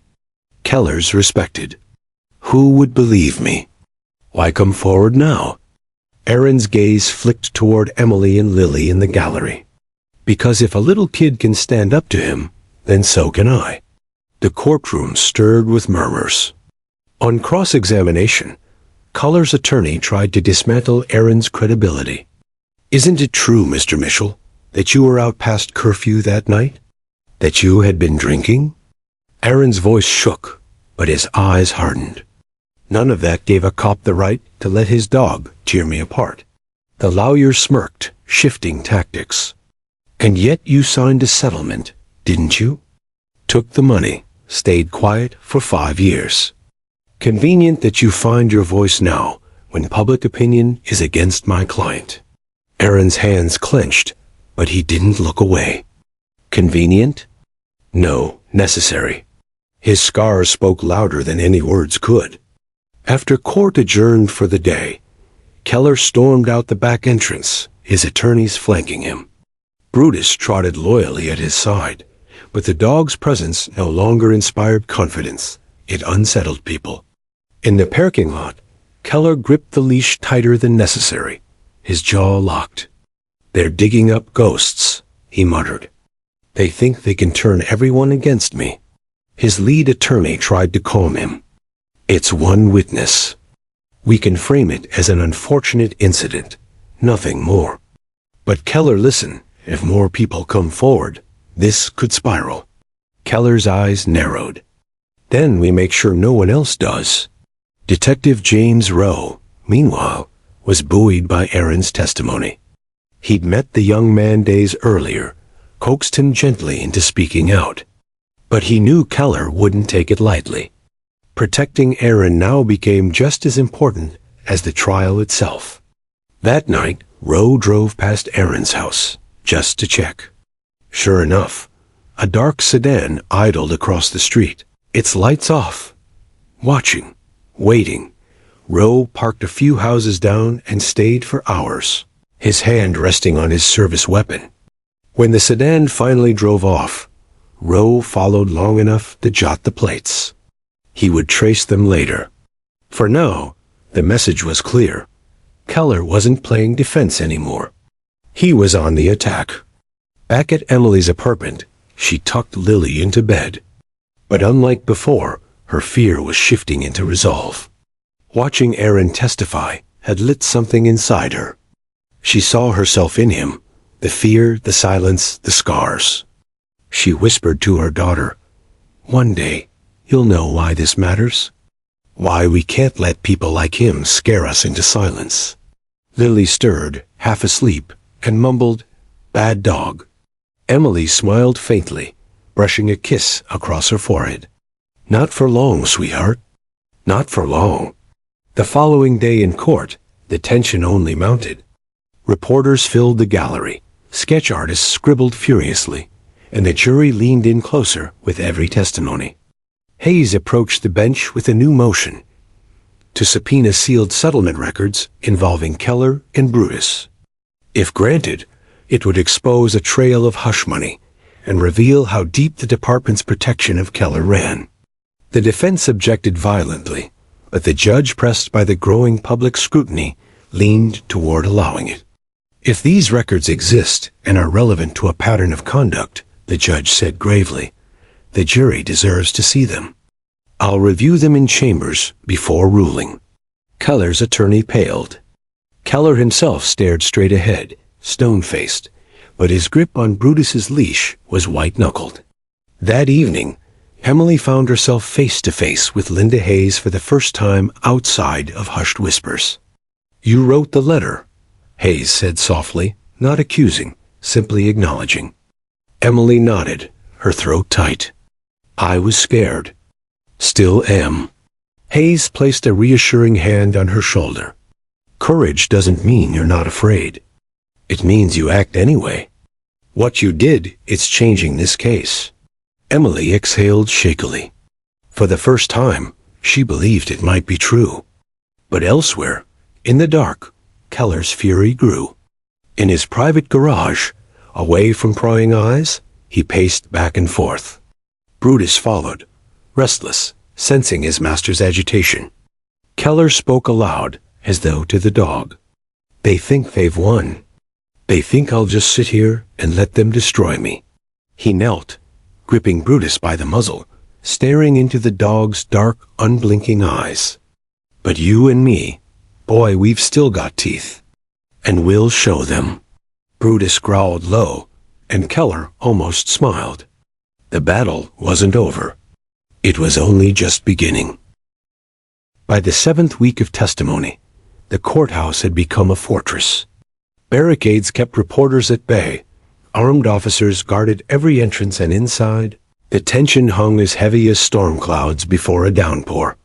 Speaker 1: Keller's respected. "Who would believe me? Why come forward now?" Aaron's gaze flicked toward Emily and Lily in the gallery. "Because if a little kid can stand up to him, then so can I." The courtroom stirred with murmurs. On cross-examination, Keller's attorney tried to dismantle Aaron's credibility. "Isn't it true, Mr. Mitchell, that you were out past curfew that night? That you had been drinking?" Aaron's voice shook, but his eyes hardened. None of that gave a cop the right to let his dog tear me apart. The lawyer smirked, shifting tactics. And yet you signed a settlement, didn't you? Took the money, stayed quiet for 5 years. Convenient that you find your voice now, when public opinion is against my client. Aaron's hands clenched, but he didn't look away. Convenient? No, necessary. His scars spoke louder than any words could. After court adjourned for the day, Keller stormed out the back entrance, his attorneys flanking him. Brutus trotted loyally at his side, but the dog's presence no longer inspired confidence. It unsettled people. In the parking lot, Keller gripped the leash tighter than necessary, his jaw locked. "They're digging up ghosts," he muttered. "They think they can turn everyone against me." His lead attorney tried to calm him. "It's one witness. We can frame it as an unfortunate incident, nothing more." But Keller, listen, if more people come forward, this could spiral. Keller's eyes narrowed. "Then we make sure no one else does." Detective James Rowe, meanwhile, was buoyed by Aaron's testimony. He'd met the young man days earlier, coaxed him gently into speaking out. But he knew Keller wouldn't take it lightly. Protecting Aaron now became just as important as the trial itself. That night, Rowe drove past Aaron's house, just to check. Sure enough, a dark sedan idled across the street, its lights off. Watching, waiting, Rowe parked a few houses down and stayed for hours, his hand resting on his service weapon. When the sedan finally drove off, Rowe followed long enough to jot the plates. He would trace them later. For now, the message was clear. Keller wasn't playing defense anymore. He was on the attack. Back at Emily's apartment, she tucked Lily into bed. But unlike before, her fear was shifting into resolve. Watching Aaron testify had lit something inside her. She saw herself in him, the fear, the silence, the scars. She whispered to her daughter, "One day, you'll know why this matters. Why we can't let people like him scare us into silence." Lily stirred, half asleep, and mumbled, "Bad dog." Emily smiled faintly, brushing a kiss across her forehead. "Not for long, sweetheart. Not for long." The following day in court, the tension only mounted. Reporters filled the gallery, sketch artists scribbled furiously, and the jury leaned in closer with every testimony. Hayes approached the bench with a new motion, to subpoena sealed settlement records involving Keller and Brutus. If granted, it would expose a trail of hush money and reveal how deep the department's protection of Keller ran. The defense objected violently, but the judge, pressed by the growing public scrutiny, leaned toward allowing it. "If these records exist and are relevant to a pattern of conduct," the judge said gravely, "the jury deserves to see them. I'll review them in chambers before ruling." Keller's attorney paled. Keller himself stared straight ahead, stone-faced, but his grip on Brutus's leash was white-knuckled. That evening, Emily found herself face-to-face with Linda Hayes for the first time outside of hushed whispers. "You wrote the letter," Hayes said softly, not accusing, simply acknowledging. Emily nodded, her throat tight. "I was scared. Still am." Hayes placed a reassuring hand on her shoulder. "Courage doesn't mean you're not afraid. It means you act anyway. What you did, it's changing this case." Emily exhaled shakily. For the first time, she believed it might be true. But elsewhere, in the dark, Keller's fury grew. In his private garage, away from prying eyes, he paced back and forth. Brutus followed, restless, sensing his master's agitation. Keller spoke aloud, as though to the dog. "They think they've won. They think I'll just sit here and let them destroy me." He knelt, gripping Brutus by the muzzle, staring into the dog's dark, unblinking eyes. "But you and me, boy, we've still got teeth. And we'll show them." Brutus growled low, and Keller almost smiled. The battle wasn't over. It was only just beginning. By the 7th week of testimony, the courthouse had become a fortress. Barricades kept reporters at bay. Armed officers guarded every entrance, and inside, the tension hung as heavy as storm clouds before a downpour.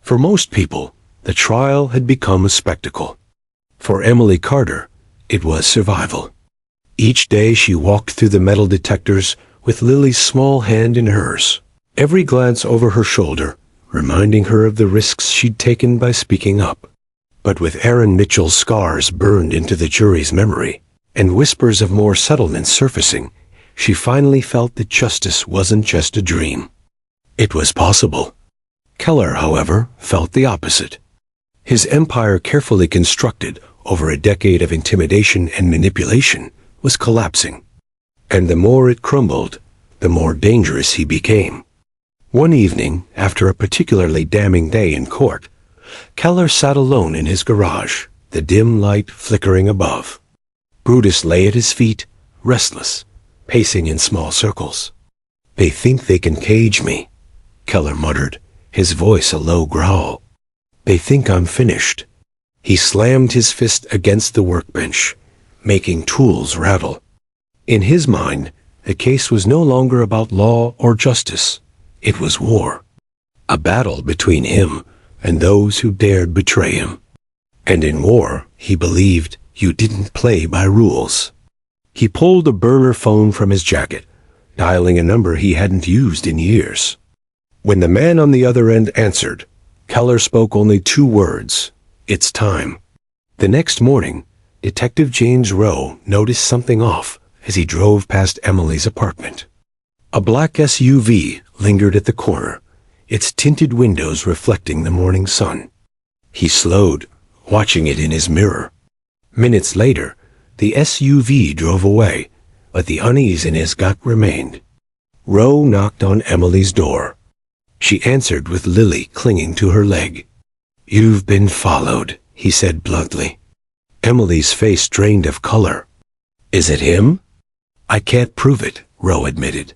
Speaker 1: For most people, the trial had become a spectacle. For Emily Carter, it was survival. Each day she walked through the metal detectors with Lily's small hand in hers, every glance over her shoulder, reminding her of the risks she'd taken by speaking up. But with Aaron Mitchell's scars burned into the jury's memory, and whispers of more settlements surfacing, she finally felt that justice wasn't just a dream. It was possible. Keller, however, felt the opposite. His empire, carefully constructed over a decade of intimidation and manipulation, was collapsing. And the more it crumbled, the more dangerous he became. One evening, after a particularly damning day in court, Keller sat alone in his garage, the dim light flickering above. Brutus lay at his feet, restless, pacing in small circles. "They think they can cage me," Keller muttered, his voice a low growl. "They think I'm finished." He slammed his fist against the workbench, making tools rattle. In his mind, the case was no longer about law or justice. It was war. A battle between him and those who dared betray him. And in war, he believed, you didn't play by rules. He pulled a burner phone from his jacket, dialing a number he hadn't used in years. When the man on the other end answered, Keller spoke only 2 words: "It's time." The next morning, Detective James Rowe noticed something off as he drove past Emily's apartment. A black SUV lingered at the corner, its tinted windows reflecting the morning sun. He slowed, watching it in his mirror. Minutes later, the SUV drove away, but the unease in his gut remained. Rowe knocked on Emily's door. She answered with Lily clinging to her leg. "You've been followed," he said bluntly. Emily's face drained of color. "Is it him?" "I can't prove it," Rowe admitted.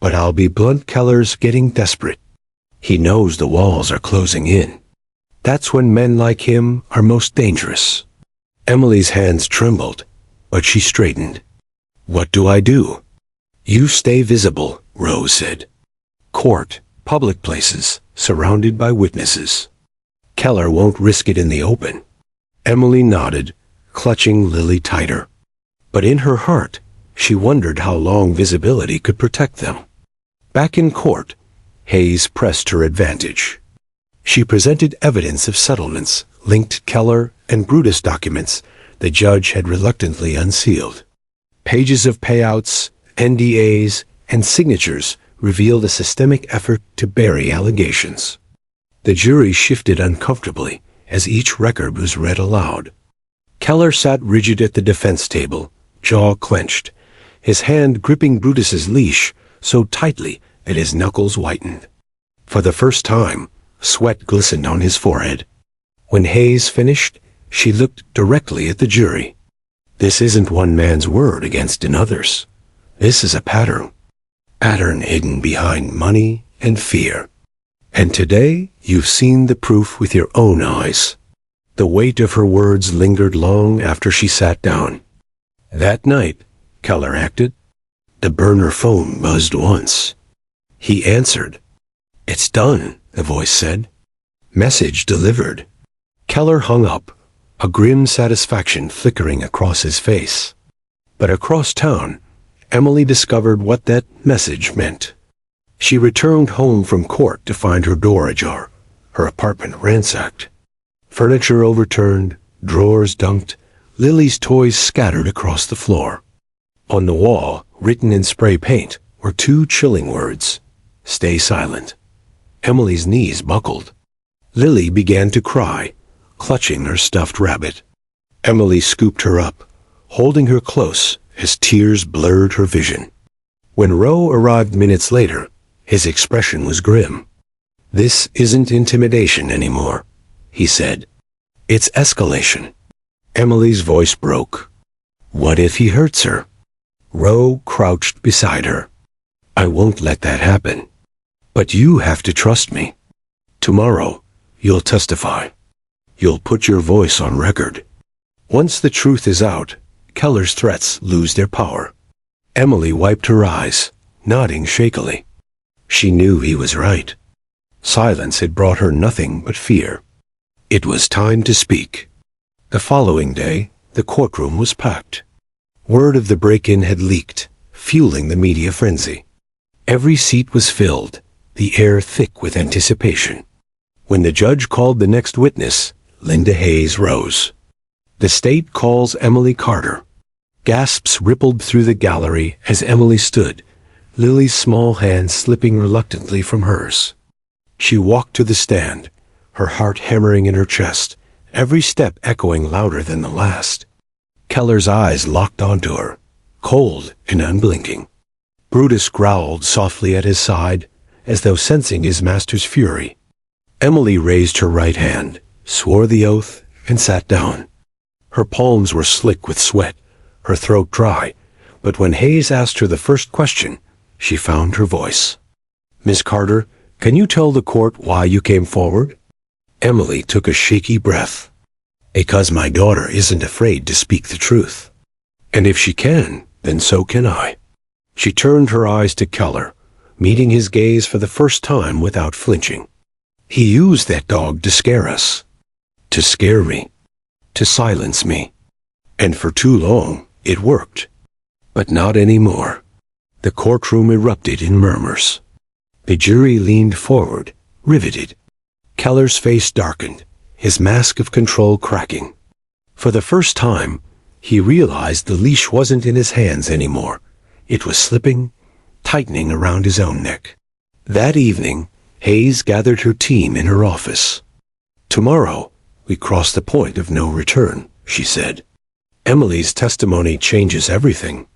Speaker 1: "But I'll be blunt, Keller's getting desperate. He knows the walls are closing in. That's when men like him are most dangerous." Emily's hands trembled, but she straightened. "What do I do?" "You stay visible," Rowe said. "Court, public places, surrounded by witnesses. Keller won't risk it in the open." Emily nodded, clutching Lily tighter. But in her heart, she wondered how long visibility could protect them. Back in court, Hayes pressed her advantage. She presented evidence of settlements, linked Keller and Brutus documents the judge had reluctantly unsealed. Pages of payouts, NDAs, and signatures revealed a systemic effort to bury allegations. The jury shifted uncomfortably as each record was read aloud. Keller sat rigid at the defense table, jaw clenched, his hand gripping Brutus's leash so tightly that his knuckles whitened. For the first time, sweat glistened on his forehead. When Hayes finished, she looked directly at the jury. "This isn't one man's word against another's. This is a pattern. Pattern hidden behind money and fear. And today, you've seen the proof with your own eyes." The weight of her words lingered long after she sat down. That night, Keller acted. The burner phone buzzed once. He answered. "It's done," the voice said. "Message delivered." Keller hung up, a grim satisfaction flickering across his face. But across town, Emily discovered what that message meant. She returned home from court to find her door ajar, her apartment ransacked. Furniture overturned, drawers dumped, Lily's toys scattered across the floor. On the wall, written in spray paint, were 2 chilling words: "Stay silent." Emily's knees buckled. Lily began to cry, clutching her stuffed rabbit. Emily scooped her up, holding her close as tears blurred her vision. When Rowe arrived minutes later, his expression was grim. "This isn't intimidation anymore," he said. "It's escalation." Emily's voice broke. "What if he hurts her?" Rowe crouched beside her. "I won't let that happen. But you have to trust me. Tomorrow, You'll testify. You'll put your voice on record. Once the truth is out, Keller's threats lose their power. Emily wiped her eyes, nodding shakily. She knew he was right. Silence had brought her nothing but fear. It was time to speak. The following day, the courtroom was packed. Word of the break-in had leaked, fueling the media frenzy. Every seat was filled, the air thick with anticipation. When the judge called the next witness, Linda Hayes rose. The state calls Emily Carter. Gasps rippled through the gallery as Emily stood, Lily's small hand slipping reluctantly from hers. She walked to the stand, her heart hammering in her chest, every step echoing louder than the last. Keller's eyes locked onto her, cold and unblinking. Brutus growled softly at his side, as though sensing his master's fury. Emily raised her right hand, swore the oath, and sat down. Her palms were slick with sweat, her throat dry, but when Hayes asked her the first question, she found her voice. "Miss Carter, can you tell the court why you came forward?" Emily took a shaky breath. "Because my daughter isn't afraid to speak the truth. And if she can, then so can I." She turned her eyes to Keller, meeting his gaze for the first time without flinching. "He used that dog to scare us. To scare me. To silence me. And for too long, it worked. But not anymore." The courtroom erupted in murmurs. The jury leaned forward, riveted. Keller's face darkened, his mask of control cracking. For the first time, he realized the leash wasn't in his hands anymore. It was slipping, tightening around his own neck. That evening, Hayes gathered her team in her office. "Tomorrow, we cross the point of no return," she said. "Emily's testimony changes everything.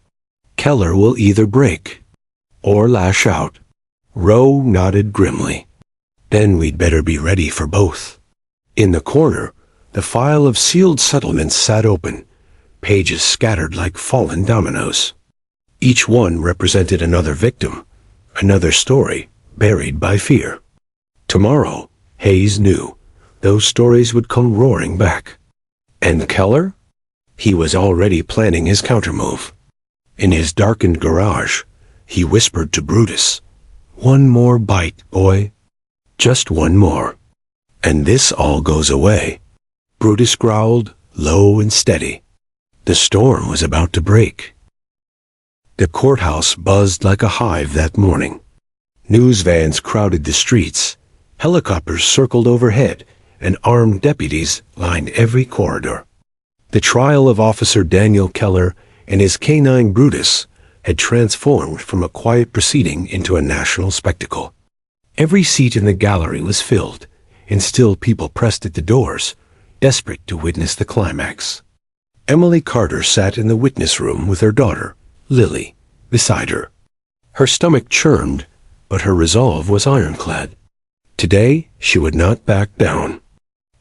Speaker 1: Keller will either break or lash out." Rowe nodded grimly. "Then we'd better be ready for both." In the corner, the file of sealed settlements sat open, pages scattered like fallen dominoes. Each one represented another victim, another story buried by fear. Tomorrow, Hayes knew, those stories would come roaring back. And Keller? He was already planning his countermove. In his darkened garage, he whispered to Brutus, "One more bite, boy. Just one more. And this all goes away." Brutus growled, low and steady. The storm was about to break. The courthouse buzzed like a hive that morning. News vans crowded the streets, helicopters circled overhead, and armed deputies lined every corridor. The trial of Officer Daniel Keller and his canine Brutus had transformed from a quiet proceeding into a national spectacle. Every seat in the gallery was filled, and still people pressed at the doors, desperate to witness the climax. Emily Carter sat in the witness room with her daughter, Lily, beside her. Her stomach churned, but her resolve was ironclad. Today, she would not back down.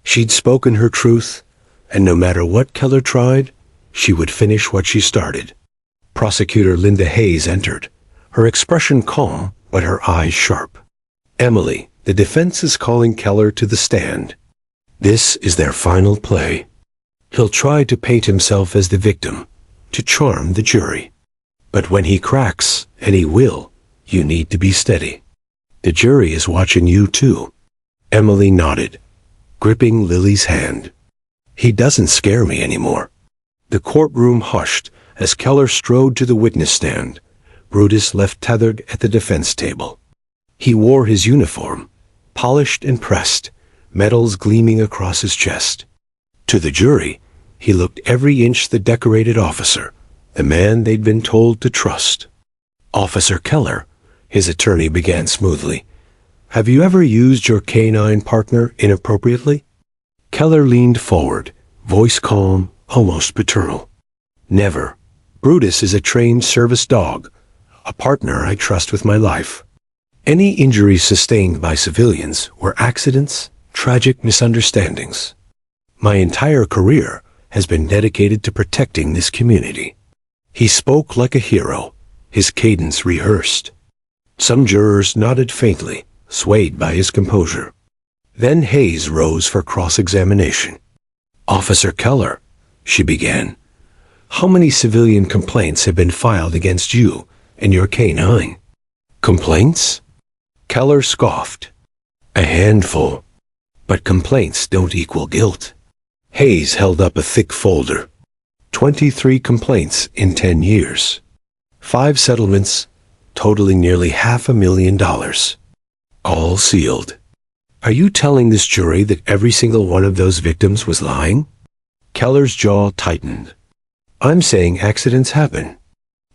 Speaker 1: She'd spoken her truth, and no matter what Keller tried, she would finish what she started. Prosecutor Linda Hayes entered, her expression calm, but her eyes sharp. "Emily, the defense is calling Keller to the stand. This is their final play. He'll try to paint himself as the victim, to charm the jury. But when he cracks, and he will, you need to be steady. The jury is watching you too." Emily nodded, gripping Lily's hand. "He doesn't scare me anymore." The courtroom hushed as Keller strode to the witness stand, Brutus left tethered at the defense table. He wore his uniform, polished and pressed, medals gleaming across his chest. To the jury, he looked every inch the decorated officer, the man they'd been told to trust. "Officer Keller," his attorney began smoothly, "have you ever used your canine partner inappropriately?" Keller leaned forward, voice calm, almost paternal. "Never. Brutus is a trained service dog, a partner I trust with my life. Any injuries sustained by civilians were accidents, tragic misunderstandings. My entire career has been dedicated to protecting this community." He spoke like a hero, his cadence rehearsed. Some jurors nodded faintly, swayed by his composure. Then Hayes rose for cross-examination. "Officer Keller," she began, "how many civilian complaints have been filed against you and your canine?" "Complaints?" Keller scoffed. "A handful. But complaints don't equal guilt." Hayes held up a thick folder. 23 complaints in 10 years. 5 settlements, totaling nearly $500,000. All sealed. "Are you telling this jury that every single one of those victims was lying?" Keller's jaw tightened. "I'm saying accidents happen.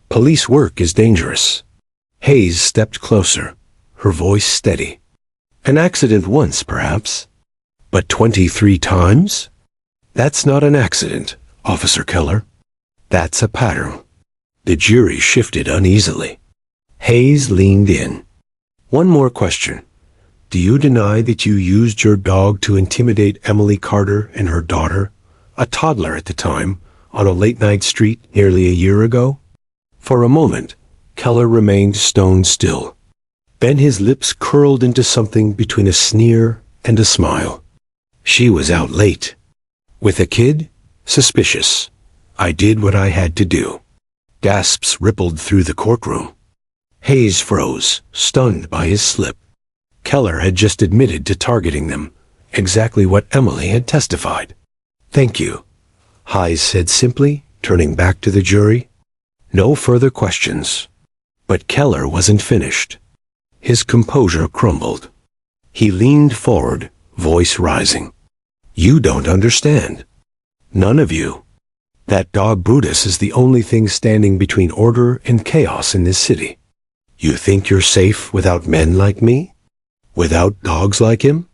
Speaker 1: Police work is dangerous." Hayes stepped closer, her voice steady. "An accident once, perhaps. But 23 times? That's not an accident, Officer Keller. That's a pattern." The jury shifted uneasily. Hayes leaned in. "One more question. Do you deny that you used your dog to intimidate Emily Carter and her daughter, a toddler at the time, on a late-night street nearly a year ago?" For a moment, Keller remained stone still. Then his lips curled into something between a sneer and a smile. "She was out late. With a kid? Suspicious. I did what I had to do." Gasps rippled through the courtroom. Hayes froze, stunned by his slip. Keller had just admitted to targeting them, exactly what Emily had testified. "Thank you," Hayes said simply, turning back to the jury. No further questions. But Keller wasn't finished. His composure crumbled. He leaned forward, voice rising. "You don't understand. None of you. That dog Brutus is the only thing standing between order and chaos in this city. You think you're safe without men like me? Without dogs like him?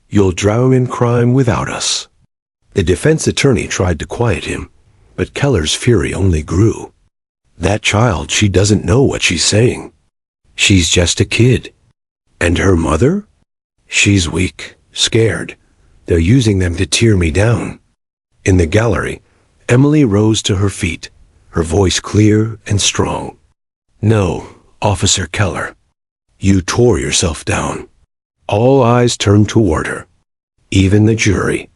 Speaker 1: You'll drown in crime without us." The defense attorney tried to quiet him, but Keller's fury only grew. "That child, she doesn't know what she's saying. She's just a kid. And her mother? She's weak, scared. They're using them to tear me down." In the gallery, Emily rose to her feet, her voice clear and strong. "No, Officer Keller. You tore yourself down." All eyes turned toward her. Even the jury.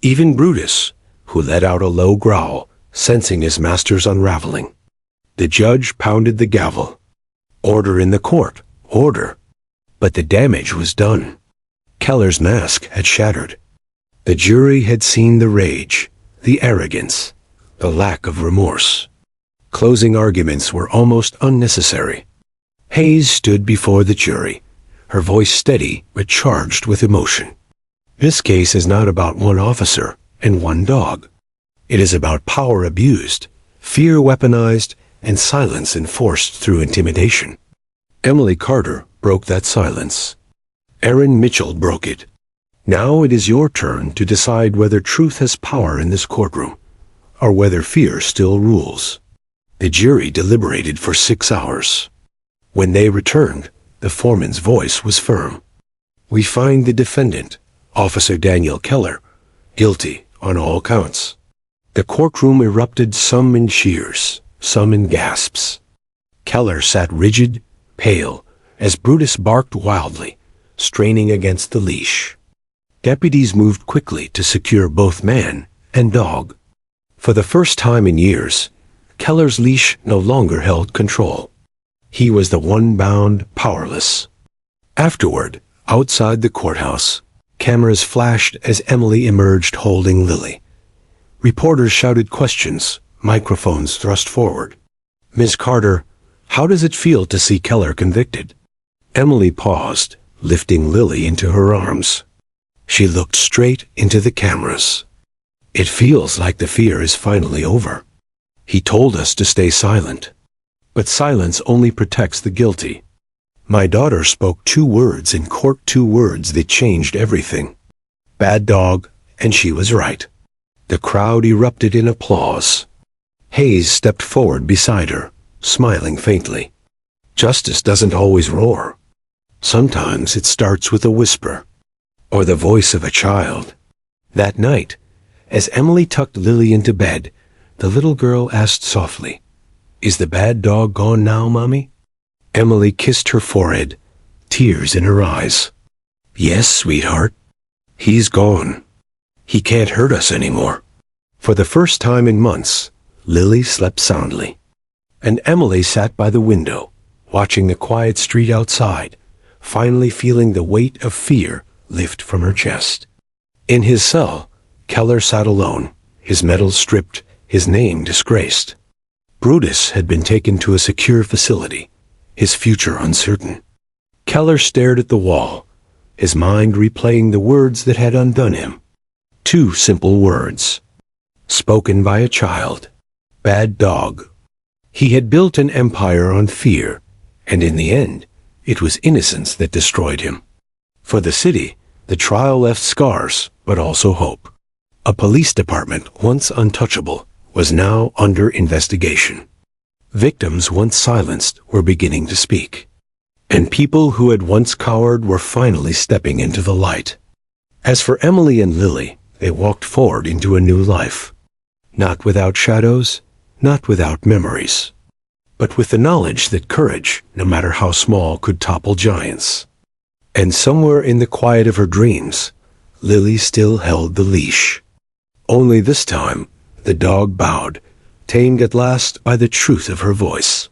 Speaker 1: Even Brutus, who let out a low growl, sensing his master's unraveling. The judge pounded the gavel. Order in the court, order. But the damage was done. Keller's mask had shattered. The jury had seen the rage, the arrogance, the lack of remorse. Closing arguments were almost unnecessary. Hayes stood before the jury, her voice steady but charged with emotion. "This case is not about one officer and one dog. It is about power abused, fear weaponized, and silence enforced through intimidation. Emily Carter broke that silence. Aaron Mitchell broke it. Now it is your turn to decide whether truth has power in this courtroom, or whether fear still rules." The jury deliberated for 6 hours. When they returned, the foreman's voice was firm. "We find the defendant, Officer Daniel Keller, guilty on all counts." The courtroom erupted, some in cheers, some in gasps. Keller sat rigid, pale, as Brutus barked wildly, straining against the leash. Deputies moved quickly to secure both man and dog. For the first time in years, Keller's leash no longer held control. He was the one bound, powerless. Afterward, outside the courthouse, cameras flashed as Emily emerged holding Lily. Reporters shouted questions, microphones thrust forward. "Miss Carter, how does it feel to see Keller convicted?" Emily paused, lifting Lily into her arms. She looked straight into the cameras. "It feels like the fear is finally over. He told us to stay silent. But silence only protects the guilty. My daughter spoke 2 words in court, 2 words that changed everything. Bad dog, and she was right." The crowd erupted in applause. Hayes stepped forward beside her, smiling faintly. "Justice doesn't always roar. Sometimes it starts with a whisper, or the voice of a child." That night, as Emily tucked Lily into bed, the little girl asked softly, "Is the bad dog gone now, Mommy?" " Emily kissed her forehead, tears in her eyes. "Yes, sweetheart. He's gone. He can't hurt us anymore. For the first time in months, Lily slept soundly. And Emily sat by the window, watching the quiet street outside, finally feeling the weight of fear lift from her chest. In his cell, Keller sat alone, his medals stripped, his name disgraced. Brutus had been taken to a secure facility, his future uncertain. Keller stared at the wall, his mind replaying the words that had undone him. 2 simple words, spoken by a child. Bad dog. He had built an empire on fear, and in the end, it was innocence that destroyed him. For the city, the trial left scars, but also hope. A police department once untouchable was now under investigation. Victims once silenced were beginning to speak. And people who had once cowered were finally stepping into the light. As for Emily and Lily, they walked forward into a new life. Not without shadows, not without memories, but with the knowledge that courage, no matter how small, could topple giants. And somewhere in the quiet of her dreams, Lily still held the leash. Only this time, the dog bowed, tamed at last by the truth of her voice.